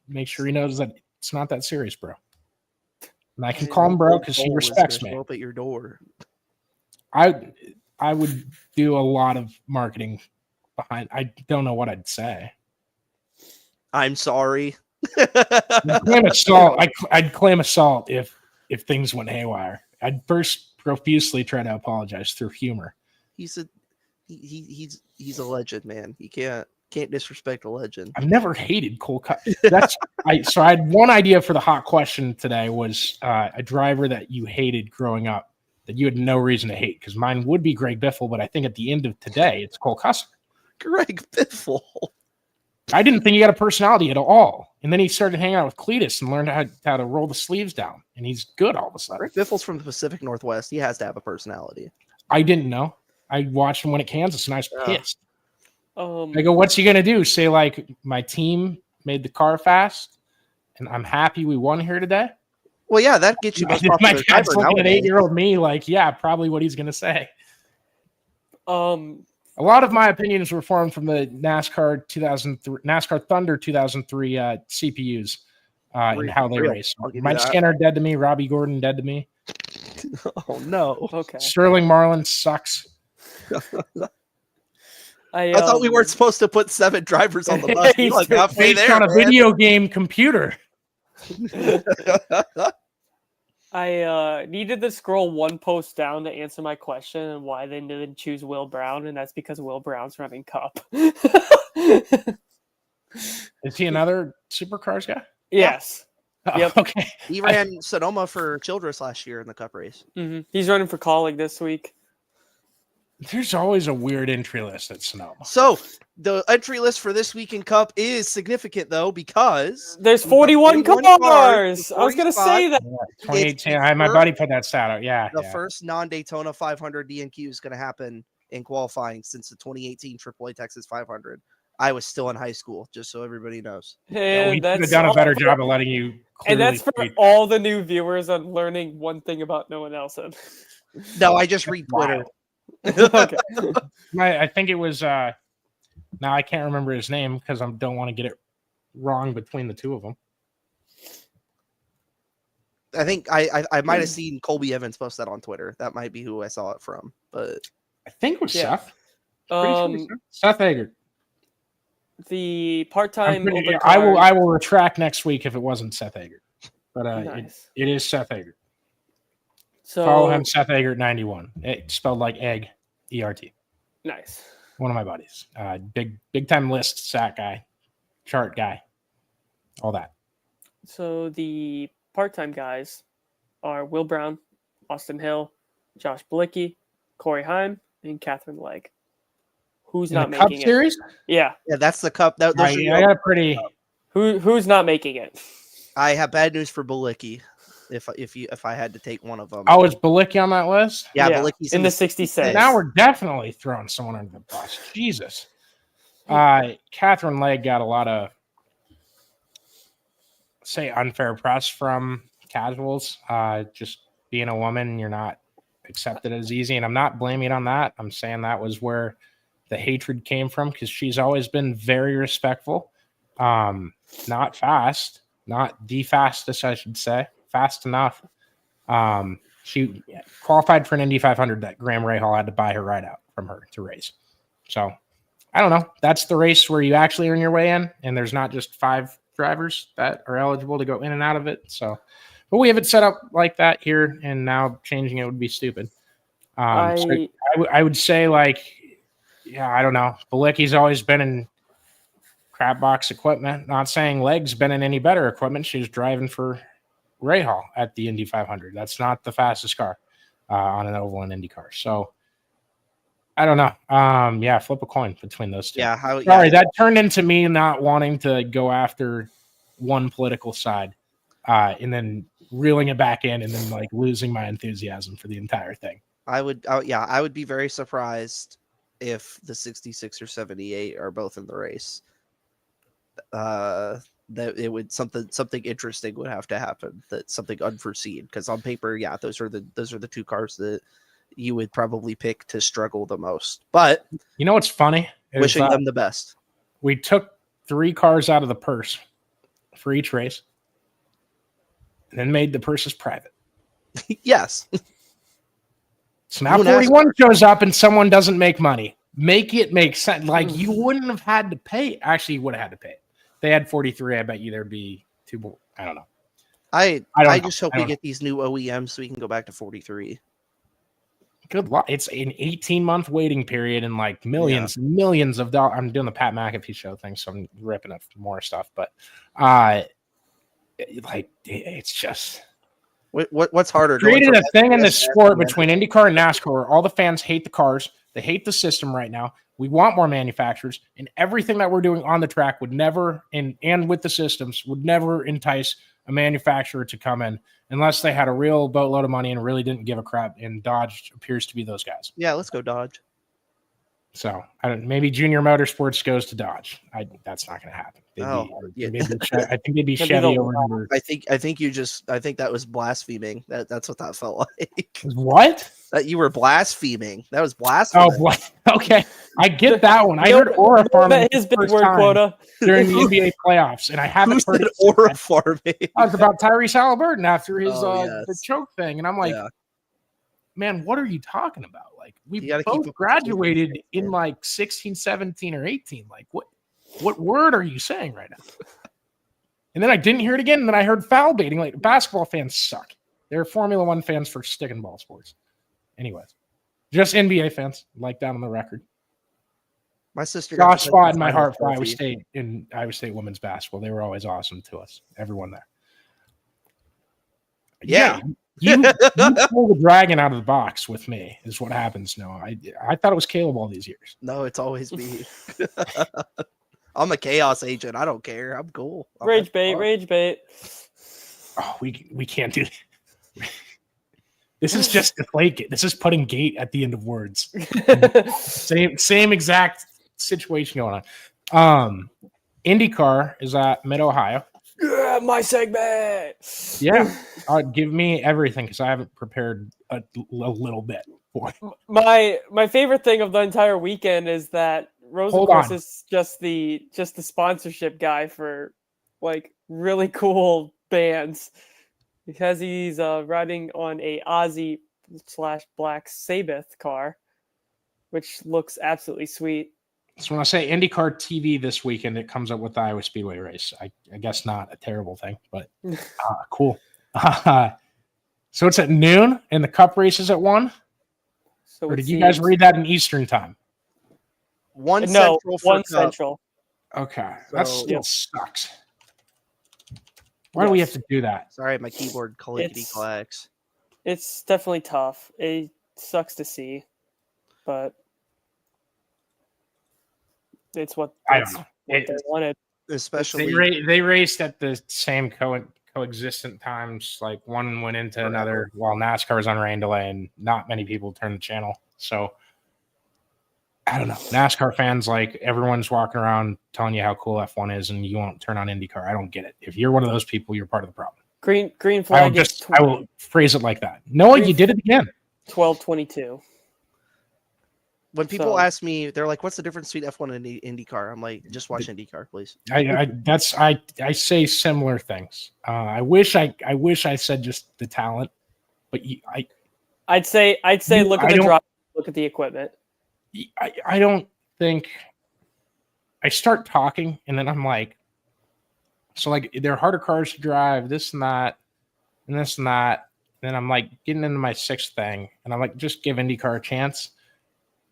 Speaker 1: Make sure he knows that it's not that serious, bro. And I can call him bro because he respects me.
Speaker 3: Up at your door.
Speaker 1: I would do a lot of marketing behind. I don't know what I'd say.
Speaker 3: I'm sorry.
Speaker 1: I'd claim assault. I'd claim assault if things went haywire. I'd first profusely try to apologize through humor.
Speaker 3: He's a legend, man. You can't disrespect a legend.
Speaker 1: I've never hated Cole Custer. So I had one idea for the hot question today was a driver that you hated growing up that you had no reason to hate, because mine would be Greg Biffle, but I think at the end of today it's Cole Custer.
Speaker 3: Greg Biffle.
Speaker 1: I didn't think he had a personality at all, and then he started hanging out with Cletus and learned how to roll the sleeves down, and he's good all of a sudden.
Speaker 3: Greg Biffle's from the Pacific Northwest. He has to have a personality.
Speaker 1: I didn't know. I watched him win at Kansas, and I was pissed.
Speaker 2: Um,
Speaker 1: I go, what's he going to do? Say, like, my team made the car fast, and I'm happy we won here today?
Speaker 3: Well, yeah, that gets you most
Speaker 1: My
Speaker 3: popular
Speaker 1: dad's
Speaker 3: driver
Speaker 1: looking at
Speaker 3: nowadays.
Speaker 1: 8-year-old me like, yeah, probably what he's going to say.
Speaker 2: um,
Speaker 1: A lot of my opinions were formed from the NASCAR Thunder 2003 CPUs and how they
Speaker 3: Real.
Speaker 1: race.
Speaker 3: I'll give you
Speaker 1: Mike
Speaker 3: that.
Speaker 1: Skinner dead to me. Robbie Gordon dead to me.
Speaker 3: Oh no!
Speaker 2: okay.
Speaker 1: Sterling Marlin sucks.
Speaker 2: I
Speaker 3: I thought we weren't supposed to put 7 drivers on the bus. You like got me
Speaker 1: Based
Speaker 3: there,
Speaker 1: on a
Speaker 3: man.
Speaker 1: video game computer.
Speaker 2: I needed to scroll one post down to answer my question and why they didn't choose Will Brown, and that's because Will Brown's running Cup.
Speaker 1: Is he another supercars guy?
Speaker 2: Yes.
Speaker 1: Oh,
Speaker 2: Yep.
Speaker 1: Okay.
Speaker 3: He ran Sonoma for Childress last year in the Cup race.
Speaker 2: hmm He's running for Colleague this week.
Speaker 1: There's always a weird entry list at Sonoma.
Speaker 3: So the entry list for this week in Cup is significant, though, because
Speaker 2: There's
Speaker 3: we've got
Speaker 2: 41
Speaker 3: cars,
Speaker 2: cars. I was
Speaker 3: 40
Speaker 2: going to
Speaker 3: spots.
Speaker 2: say that.
Speaker 1: Yeah, 2018. My buddy put that stat out. Yeah.
Speaker 3: The
Speaker 1: yeah.
Speaker 3: first non-Daytona 500 DNQ is going to happen in qualifying since the 2018 AAA Texas 500. I was still in high school, just so everybody knows.
Speaker 1: Yeah, we
Speaker 2: And
Speaker 1: could have
Speaker 2: that's
Speaker 1: done a better
Speaker 2: all-
Speaker 1: job of letting you.
Speaker 2: And that's for
Speaker 1: clearly
Speaker 2: all the new viewers on learning one thing about Noah Nelson.
Speaker 3: No, I just read Twitter.
Speaker 2: Okay.
Speaker 1: I think it was. Now I can't remember his name because I don't want to get it wrong between the two of them.
Speaker 3: I think I might have seen Colby Evans post that on Twitter. That might be who I saw it from. But
Speaker 1: I think it was
Speaker 2: Yeah.
Speaker 1: Seth. Pretty sure it was Seth Agert.
Speaker 2: The
Speaker 1: I'm
Speaker 2: part-time
Speaker 1: pretty-
Speaker 2: open
Speaker 1: I
Speaker 2: cars-
Speaker 1: will retract next week if it wasn't Seth Agert, but
Speaker 2: Nice.
Speaker 1: it is Seth Agert.
Speaker 2: So
Speaker 1: Follow him, Seth Agert 91. It spelled like egg, ERT.
Speaker 2: nice.
Speaker 1: One of my buddies, big time list sack guy, chart guy, all that.
Speaker 2: So the part-time guys are Will Brown, Austin Hill, Josh Bilicki, Corey Heim, and Catherine Legg. Who's
Speaker 1: In
Speaker 2: not
Speaker 1: the Cup
Speaker 2: making it?
Speaker 1: series,
Speaker 2: Yeah.
Speaker 3: yeah, that's the Cup. Those
Speaker 1: I
Speaker 3: are
Speaker 1: got a pretty.
Speaker 2: Who's not making it?
Speaker 3: I have bad news for Bilicki. If I had to take one of them,
Speaker 1: Oh, is Bilicki on that list?
Speaker 3: yeah, Bilicki's
Speaker 2: in the 66.
Speaker 1: Now we're definitely throwing someone under the bus. Jesus. Catherine Legg got a lot of, say, unfair press from casuals. Just being a woman, you're not accepted as easy. And I'm not blaming it on that. I'm saying that was where the hatred came from, because she's always been very respectful. Not fast, not the fastest, I should say. Fast enough. She qualified for an Indy 500 that Graham Rahal had to buy her ride out from her to race. So I don't know. That's the race where you actually earn your way in, and there's not just 5 drivers that are eligible to go in and out of it. So, but we have it set up like that here, and now changing it would be stupid. So I would say, like, yeah, I don't know. Bilicki's always been in crap box equipment. Not saying Legg's been in any better equipment. She's driving for Rahal at the Indy 500. That's not the fastest car on an oval in IndyCar. So I don't know. Yeah, flip a coin between those two.
Speaker 3: Yeah,
Speaker 1: Sorry, that turned into me not wanting to go after one political side and then reeling it back in and then like losing my enthusiasm for the entire thing.
Speaker 3: I would be very surprised if the 66 or 78 are both in the race. That it would something interesting would have to happen. That something unforeseen, because on paper, yeah, those are the 2 cars that you would probably pick to struggle the most. But
Speaker 1: you know what's funny?
Speaker 3: Wishing them the best.
Speaker 1: We took 3 cars out of the purse for each race and then made the purses private.
Speaker 3: Yes.
Speaker 1: So now
Speaker 3: Ooh,
Speaker 1: 41 shows up and someone doesn't make money. Make it make sense. Like you wouldn't have had to pay. Actually, you would have had to pay it. They had 43. I bet you there'd be two more. I don't know.
Speaker 3: I
Speaker 1: know.
Speaker 3: just hope we get these new OEMs so we can go back to 43.
Speaker 1: Good luck. It's an 18-month waiting period and like millions of dollars. I'm doing the Pat McAfee show thing, so I'm ripping up more stuff. But like it's just
Speaker 3: what's harder?
Speaker 1: created a thing in this
Speaker 3: SBS
Speaker 1: sport between IndyCar and NASCAR where all the fans hate the cars. They hate the system right now. We want more manufacturers, and everything that we're doing on the track would never, and with the systems, would never entice a manufacturer to come in unless they had a real boatload of money and really didn't give a crap. And Dodge appears to be those guys.
Speaker 3: Yeah, let's go Dodge.
Speaker 1: So maybe Junior Motorsports goes to Dodge. That's not going to happen. I think they'd be Chevy over number.
Speaker 3: I think that was blaspheming. That's what that felt like.
Speaker 1: What?
Speaker 3: That you were blaspheming. That was blasphemy.
Speaker 1: Oh, okay. I get that one. I heard Aura farming
Speaker 2: his big word quota
Speaker 1: during the NBA playoffs, and I haven't heard it.
Speaker 3: Aura farming.
Speaker 1: I was about Tyrese Halliburton after his the choke thing, and I'm like, man, what are you talking about? Like, we both graduated in like 16, 17, or 18. Like, what word are you saying right now? And then I didn't hear it again, and then I heard foul baiting. Like, basketball fans suck. They're Formula One fans for stick and ball sports. Anyways, just NBA fans, like down on the record.
Speaker 3: My sister
Speaker 1: got spot in my heart for Iowa State in Iowa State women's basketball. They were always awesome to us. Everyone there.
Speaker 3: Yeah.
Speaker 1: You pull the dragon out of the box with me is what happens now. I thought it was Caleb all these years.
Speaker 3: No, it's always me. I'm a chaos agent. I don't care. I'm cool.
Speaker 2: Rage bait.
Speaker 1: Oh, we can't do that. This is just deflate. This is putting gate at the end of words. same exact situation going on. IndyCar is at Mid-Ohio.
Speaker 2: Yeah, my segment.
Speaker 1: Yeah, give me everything because I haven't prepared a little bit for it.
Speaker 2: My favorite thing of the entire weekend is that Rosenquist is just the sponsorship guy for like really cool bands because he's riding on a Aussie / Black Sabbath car, which looks absolutely sweet.
Speaker 1: So when I say IndyCar TV this weekend, it comes up with the Iowa Speedway race. I guess not a terrible thing, but cool. So it's at noon, and the Cup race is at 1?
Speaker 2: So
Speaker 1: or did you guys read that in Eastern time?
Speaker 3: 1 Central.
Speaker 2: 1 Central.
Speaker 1: Okay, that still sucks. Why do we have to do that?
Speaker 3: Sorry, my keyboard clickety clacks.
Speaker 2: It's definitely tough. It sucks to see, but it's what they wanted.
Speaker 3: Especially
Speaker 1: they raced at the same coexistent times. Like one went into another while NASCAR was on rain delay, and not many people turned the channel. So I don't know. NASCAR fans, like everyone's walking around telling you how cool F1 is, and you won't turn on IndyCar. I don't get it. If you're one of those people, you're part of the problem.
Speaker 2: Green flag.
Speaker 1: I will phrase it like that. Noah, you did it again.
Speaker 2: 12:22.
Speaker 3: When people ask me, they're like, "What's the difference between F1 and IndyCar?" I'm like, "Just watch IndyCar, please."
Speaker 1: I say similar things. I wish I said just the talent, but
Speaker 2: I'd say look at the drop, look at the equipment.
Speaker 1: I don't think I start talking and then I'm like, so like they're harder cars to drive, this and that, and this and that. And then I'm like getting into my sixth thing, and I'm like, just give IndyCar a chance.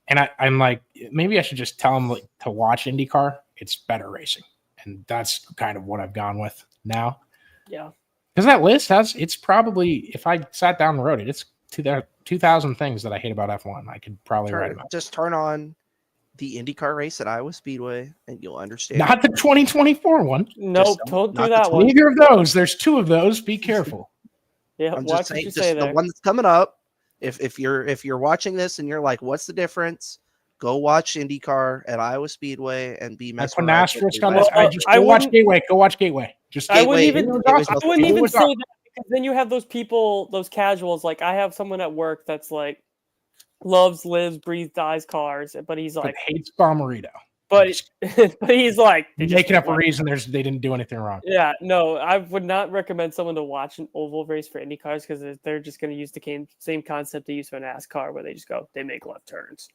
Speaker 1: And I'm like, maybe I should just tell them like, to watch IndyCar. It's better racing, and that's kind of what I've gone with now.
Speaker 2: Yeah,
Speaker 1: because that list it's probably, if I sat down and wrote it, it's 2,000 things that I hate about F1. I could probably write about.
Speaker 3: Just turn on the IndyCar race at Iowa Speedway, and you'll understand.
Speaker 1: Not the 2024 one.
Speaker 2: Nope, don't do that one.
Speaker 1: Neither of those. There's 2 of those. Be careful.
Speaker 3: Yeah, I'm just saying, just the one that's coming up. If you're watching this and you're like, what's the difference? Go watch IndyCar at Iowa Speedway and be mesmerized.
Speaker 1: I put an asterisk on this. Go watch Gateway. Go watch Gateway.
Speaker 3: Just
Speaker 2: I
Speaker 3: Gateway.
Speaker 2: wouldn't even say that, because then you have those people, those casuals. Like I have someone at work that's like loves, lives, breathes, dies cars, but he's like
Speaker 1: hates Bomberito.
Speaker 2: but but he's like they just
Speaker 1: making up a
Speaker 2: won.
Speaker 1: reason they didn't do anything wrong.
Speaker 2: Yeah, no, I would not recommend someone to watch an oval race for Indy cars because they're just going to use the same concept they use for NASCAR, where they just go, they make left turns.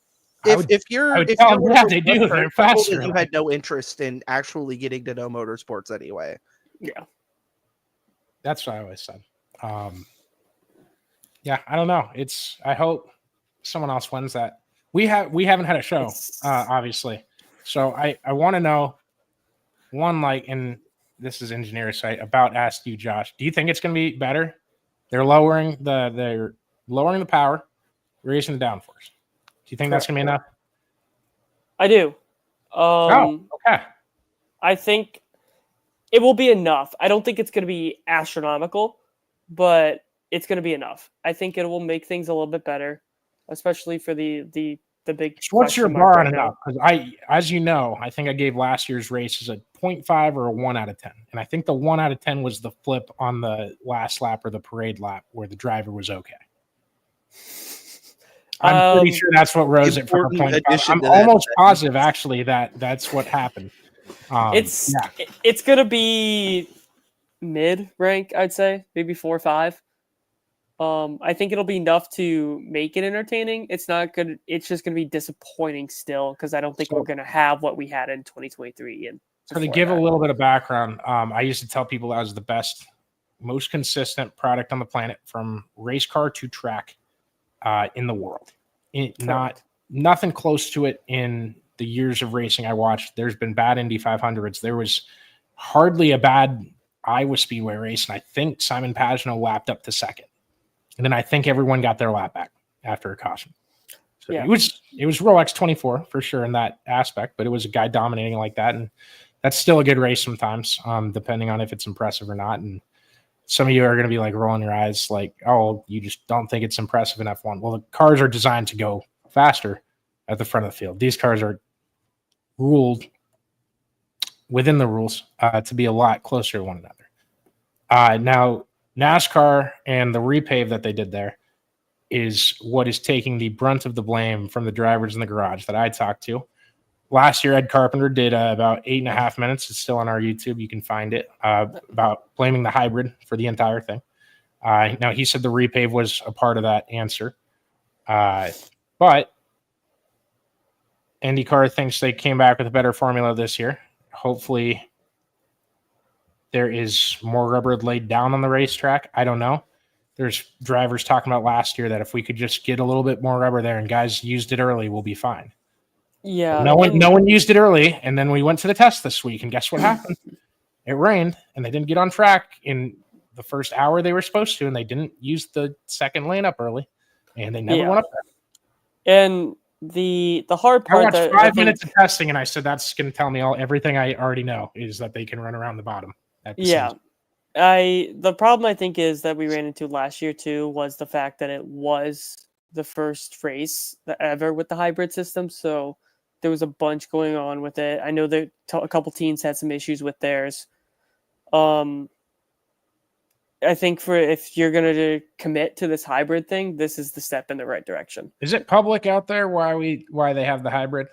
Speaker 3: If you're
Speaker 1: I would
Speaker 3: if
Speaker 1: tell
Speaker 3: you're
Speaker 1: them,
Speaker 3: one
Speaker 1: yeah,
Speaker 3: of
Speaker 1: they
Speaker 3: those
Speaker 1: do.
Speaker 3: left
Speaker 1: They're
Speaker 3: turn people,
Speaker 1: faster.
Speaker 3: then you had no interest in actually getting to know motorsports anyway.
Speaker 2: Yeah,
Speaker 1: that's what I always said. Yeah, I don't know. I hope someone else wins that. We haven't had a show, obviously. So I want to know one, like, and this is engineer site about Ask You, Josh. Do you think it's going to be better? They're lowering the power, raising the downforce. Do you think that's going to be enough?
Speaker 2: I do.
Speaker 1: Okay.
Speaker 2: I think it will be enough. I don't think it's going to be astronomical, but it's going to be enough. I think it will make things a little bit better, especially for the big.
Speaker 1: So what's your
Speaker 2: question mark
Speaker 1: bar on
Speaker 2: right now.
Speaker 1: enough? Because as you know, I think I gave last year's races a 0.5 or a 1 out of 10. And I think the 1 out of 10 was the flip on the last lap or the parade lap where the driver was okay. I'm pretty sure that's what rose it for a 0.5. I'm almost positive, actually, that's what happened.
Speaker 2: It's going to be mid rank, I'd say, maybe 4 or 5. I think it'll be enough to make it entertaining. It's not good. It's just going to be disappointing still because I don't think we're going to have what we had in 2023. And
Speaker 1: so to give a little bit of background, I used to tell people that was the best, most consistent product on the planet from race car to track in the world. Nothing close to it in the years of racing I watched. There's been bad Indy 500s. There was hardly a bad Iowa Speedway race, and I think Simon Pagenaud lapped up to second. And then I think everyone got their lap back after a caution. So it was Rolex 24 for sure in that aspect, but it was a guy dominating like that. And that's still a good race sometimes, depending on if it's impressive or not. And some of you are going to be like rolling your eyes like, oh, you just don't think it's impressive in F1. Well, the cars are designed to go faster at the front of the field. These cars are ruled within the rules to be a lot closer to one another. Now, NASCAR and the repave that they did there is what is taking the brunt of the blame from the drivers in the garage that I talked to. Last year, Ed Carpenter did about 8.5 minutes. It's still on our YouTube. You can find it about blaming the hybrid for the entire thing. Now, he said the repave was a part of that answer. But IndyCar thinks they came back with a better formula this year. Hopefully, there is more rubber laid down on the racetrack. I don't know. There's drivers talking about last year that if we could just get a little bit more rubber there and guys used it early, we'll be fine.
Speaker 2: Yeah.
Speaker 1: No one used it early, and then we went to the test this week, and guess what happened? It rained, and they didn't get on track in the first hour they were supposed to, and they didn't use the second lane up early, and they never went up there.
Speaker 2: And the hard part.
Speaker 1: I watched 5 minutes of testing, and I said that's going to tell me everything I already know is that they can run around the bottom.
Speaker 2: The problem I think is that we ran into last year too was the fact that it was the first race ever with the hybrid system, so there was a bunch going on with it. I know that a couple teams had some issues with theirs. I think if you're going to commit to this hybrid thing, this is the step in the right direction.
Speaker 1: Is it public out there why they have the hybrid?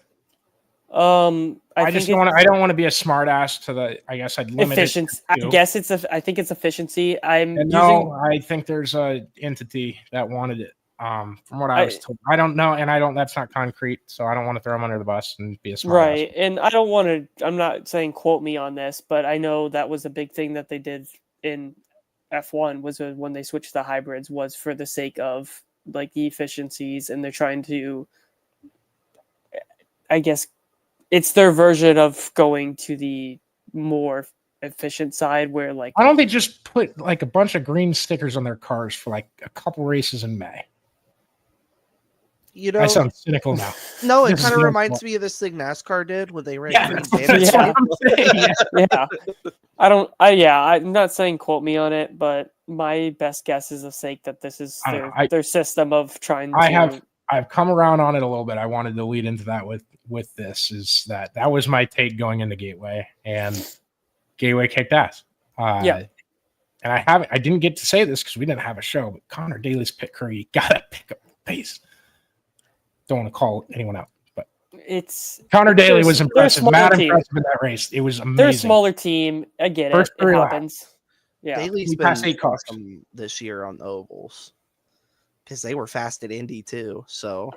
Speaker 2: I
Speaker 1: don't want to be a smart ass to the. I guess I'd limit
Speaker 2: efficiency. I think it's efficiency.
Speaker 1: I think there's a entity that wanted it. From what I was told, I don't know, and that's not concrete, so I don't want to throw them under the bus and be a smart ass.
Speaker 2: And I don't want to. I'm not saying quote me on this, but I know that was a big thing that they did in F1 was when they switched the hybrids was for the sake of like the efficiencies, and they're trying to, I guess, it's their version of going to the more efficient side where like
Speaker 1: why don't they just put like a bunch of green stickers on their cars for like a couple races in May?
Speaker 3: You know,
Speaker 1: I sound cynical now.
Speaker 3: No, it kind of reminds me of this thing NASCAR did when they ran.
Speaker 2: I'm not saying quote me on it, but my best guess is the sake that this is their system of trying to.
Speaker 1: I've come around on it a little bit. I wanted to lead into that with this is that was my take going into Gateway, and Gateway kicked ass. And I didn't get to say this because we didn't have a show, but Connor Daly's pit crew, you gotta pick up the pace. Don't want to call anyone out, but Connor Daly was
Speaker 2: they're a
Speaker 1: impressive.
Speaker 2: smaller
Speaker 1: Mad
Speaker 2: team.
Speaker 1: impressive in that race. It was amazing.
Speaker 2: They're a smaller team. I get
Speaker 1: First
Speaker 2: it. It
Speaker 1: three laps.
Speaker 2: happens. Yeah.
Speaker 3: Daly's
Speaker 1: We
Speaker 3: been
Speaker 1: passed 8 cars.
Speaker 3: awesome this year on the ovals because they were fast at Indy too. So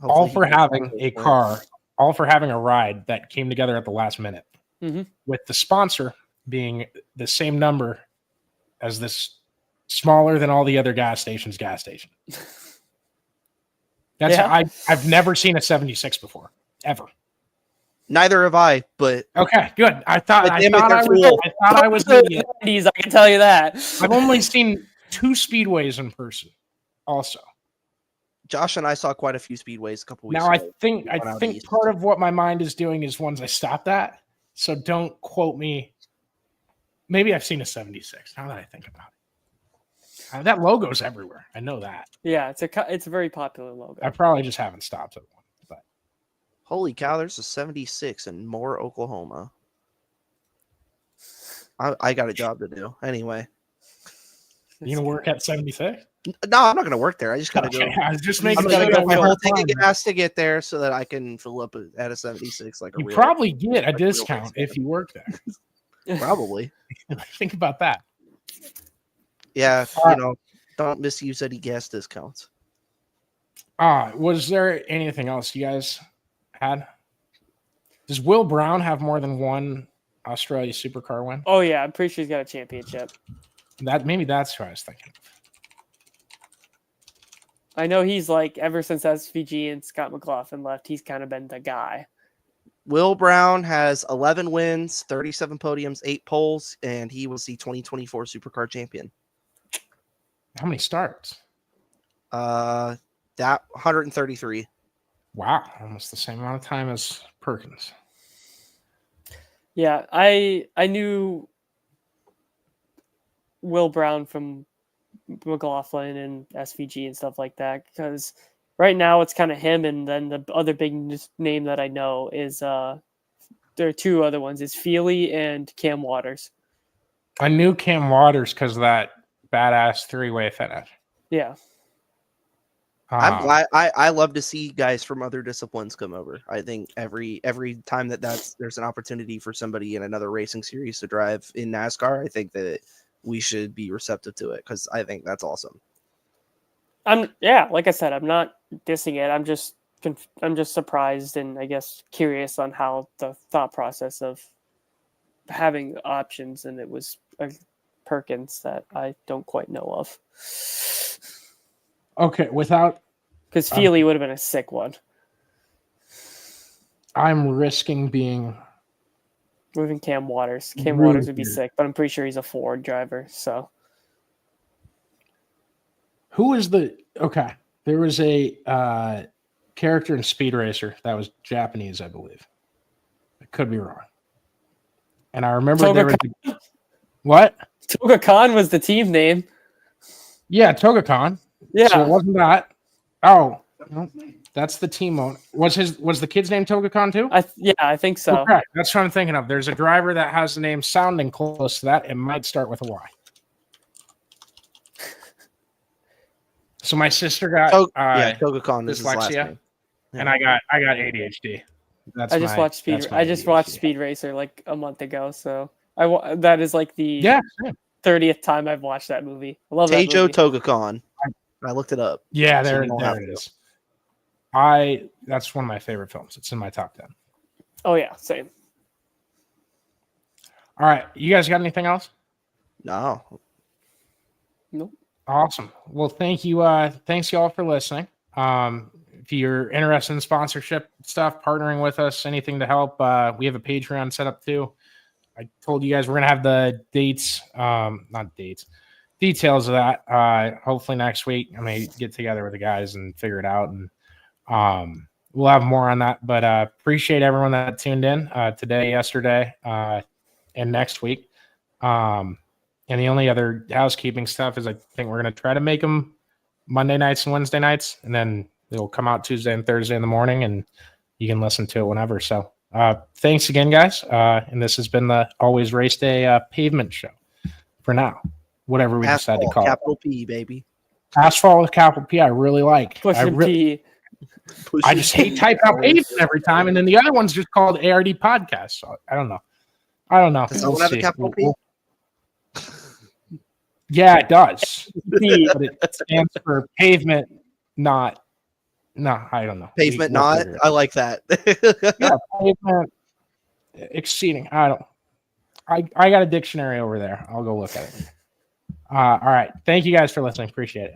Speaker 1: All
Speaker 3: hopefully he
Speaker 1: for
Speaker 3: gets
Speaker 1: having
Speaker 3: back
Speaker 1: a
Speaker 3: to it.
Speaker 1: car, all for having a ride that came together at the last minute,
Speaker 2: Mhm.
Speaker 1: with the sponsor being the same number as this smaller than all the other gas stations. That's
Speaker 2: Yeah.
Speaker 1: I've never seen a 76 before, ever.
Speaker 3: Neither have I, but
Speaker 1: Okay, good. I thought
Speaker 3: But
Speaker 1: I
Speaker 3: damn it,
Speaker 1: thought
Speaker 3: they're
Speaker 1: I was
Speaker 3: cool.
Speaker 1: I thought I was an idiot.
Speaker 2: I can tell you that.
Speaker 1: I've only seen 2 speedways in person. Also,
Speaker 3: Josh and I saw quite a few speedways a couple weeks
Speaker 1: now I
Speaker 3: ago.
Speaker 1: think
Speaker 3: Went out east.
Speaker 1: part of what my mind is doing is ones I stopped at. So don't quote me. Maybe I've seen a 76. Now that I think about it, that logo's everywhere. I know that.
Speaker 2: Yeah, it's a very popular logo.
Speaker 1: I probably just haven't stopped at one. But
Speaker 3: Holy cow, there's a 76 in Moore, Oklahoma. I got a job to do. Anyway.
Speaker 1: you gonna work at 76?
Speaker 3: No, I'm not going to work there. I just got to go.
Speaker 1: I was just
Speaker 3: I'm
Speaker 1: making
Speaker 3: going
Speaker 1: sure
Speaker 3: to go
Speaker 1: that
Speaker 3: my
Speaker 1: we
Speaker 3: whole
Speaker 1: were
Speaker 3: tank
Speaker 1: fine.
Speaker 3: of gas to get there so that I can fill up at a 76 like a
Speaker 1: You
Speaker 3: real.
Speaker 1: probably get a
Speaker 3: like a real
Speaker 1: discount
Speaker 3: race
Speaker 1: if you work there.
Speaker 3: Probably.
Speaker 1: Think about that.
Speaker 3: Yeah,
Speaker 1: All
Speaker 3: don't misuse any gas discounts.
Speaker 1: Was there anything else you guys had? Does Will Brown have more than one Australia Supercar win?
Speaker 2: Oh yeah, I'm pretty sure he's got a championship.
Speaker 1: Maybe that's who I was thinking.
Speaker 2: I know he's like ever since SVG and Scott McLaughlin left, he's kind of been the guy.
Speaker 3: Will Brown has 11 wins, 37 podiums, 8 poles, and he was the 2024 Supercar champion.
Speaker 1: How many starts?
Speaker 3: That 133.
Speaker 1: Wow, almost the same amount of time as Perkins.
Speaker 2: Yeah, I knew Will Brown from McLaughlin and SVG and stuff like that because right now it's kind of him, and then the other big name that I know is there are 2 other ones: is Feely and Cam Waters.
Speaker 1: I knew Cam Waters because of that badass 3-way finish.
Speaker 2: Yeah.
Speaker 3: I'm glad. I love to see guys from other disciplines come over. I think every time there's an opportunity for somebody in another racing series to drive in NASCAR, I think that we should be receptive to it because I think that's awesome.
Speaker 2: Like I said, I'm not dissing it. I'm just surprised and I guess curious on how the thought process of having options, and it was Perkins that I don't quite know of.
Speaker 1: Okay,
Speaker 2: Because Feely would have been a sick one.
Speaker 1: I'm risking being
Speaker 2: Moving Cam Waters. Cam
Speaker 1: Rude
Speaker 2: Waters would be
Speaker 1: here.
Speaker 2: sick, but I'm pretty sure he's a Ford driver. So
Speaker 1: Who is okay? There was a character in Speed Racer that was Japanese, I believe. I could be wrong. And I remember
Speaker 2: Toga
Speaker 1: there was what?
Speaker 2: Toga Khan was the team name.
Speaker 1: Yeah, Toga-Con.
Speaker 2: Yeah.
Speaker 1: So it wasn't that. Oh, no, that's the team owner. Was the kid's name Toga-Con too?
Speaker 2: I think so.
Speaker 1: Okay, that's what I'm thinking of. There's a driver that has the name sounding close to that. It might start with a Y. So my sister got
Speaker 3: Toga Khan is his last
Speaker 1: dyslexia,
Speaker 3: name.
Speaker 1: and I got ADHD.
Speaker 2: I just watched Speed Racer like a month ago, so that is like the 30th time I've watched that movie. I love that
Speaker 3: Teijo
Speaker 2: movie.
Speaker 3: Toga Khan. I looked it up.
Speaker 1: Yeah,
Speaker 3: So
Speaker 1: there
Speaker 3: you don't have
Speaker 1: it
Speaker 3: to.
Speaker 1: is. That's one of my favorite films. It's in my top 10.
Speaker 2: Oh yeah, same.
Speaker 1: All right, you guys got anything else?
Speaker 3: No.
Speaker 2: Nope.
Speaker 1: Awesome. Well, thank you. Thanks y'all for listening. If you're interested in sponsorship stuff, partnering with us, anything to help, we have a Patreon set up too. I told you guys we're gonna have the details of that. Hopefully next week. I may get together with the guys and figure it out, and we'll have more on that. But appreciate everyone that tuned in today, yesterday, and next week. And the only other housekeeping stuff is I think we're going to try to make them Monday nights and Wednesday nights, and then it'll come out Tuesday and Thursday in the morning, and you can listen to it whenever. So thanks again, guys. And this has been the Always Race Day Pavement Show for now, whatever we decide to call
Speaker 3: Capital
Speaker 1: it.
Speaker 3: P, baby.
Speaker 1: Asphalt with capital P, I really like.
Speaker 2: Pushing P.
Speaker 1: I just hate typing out pavement every time, and then the other one's just called ARD Podcast. So I don't know.
Speaker 3: Does that one have a capital P?
Speaker 1: Yeah, it does. But it stands for pavement, not. No, I don't know.
Speaker 3: Pavement, not. I like that.
Speaker 1: Yeah, pavement exceeding. I don't. I got a dictionary over there. I'll go look at it. All right. Thank you guys for listening. Appreciate it.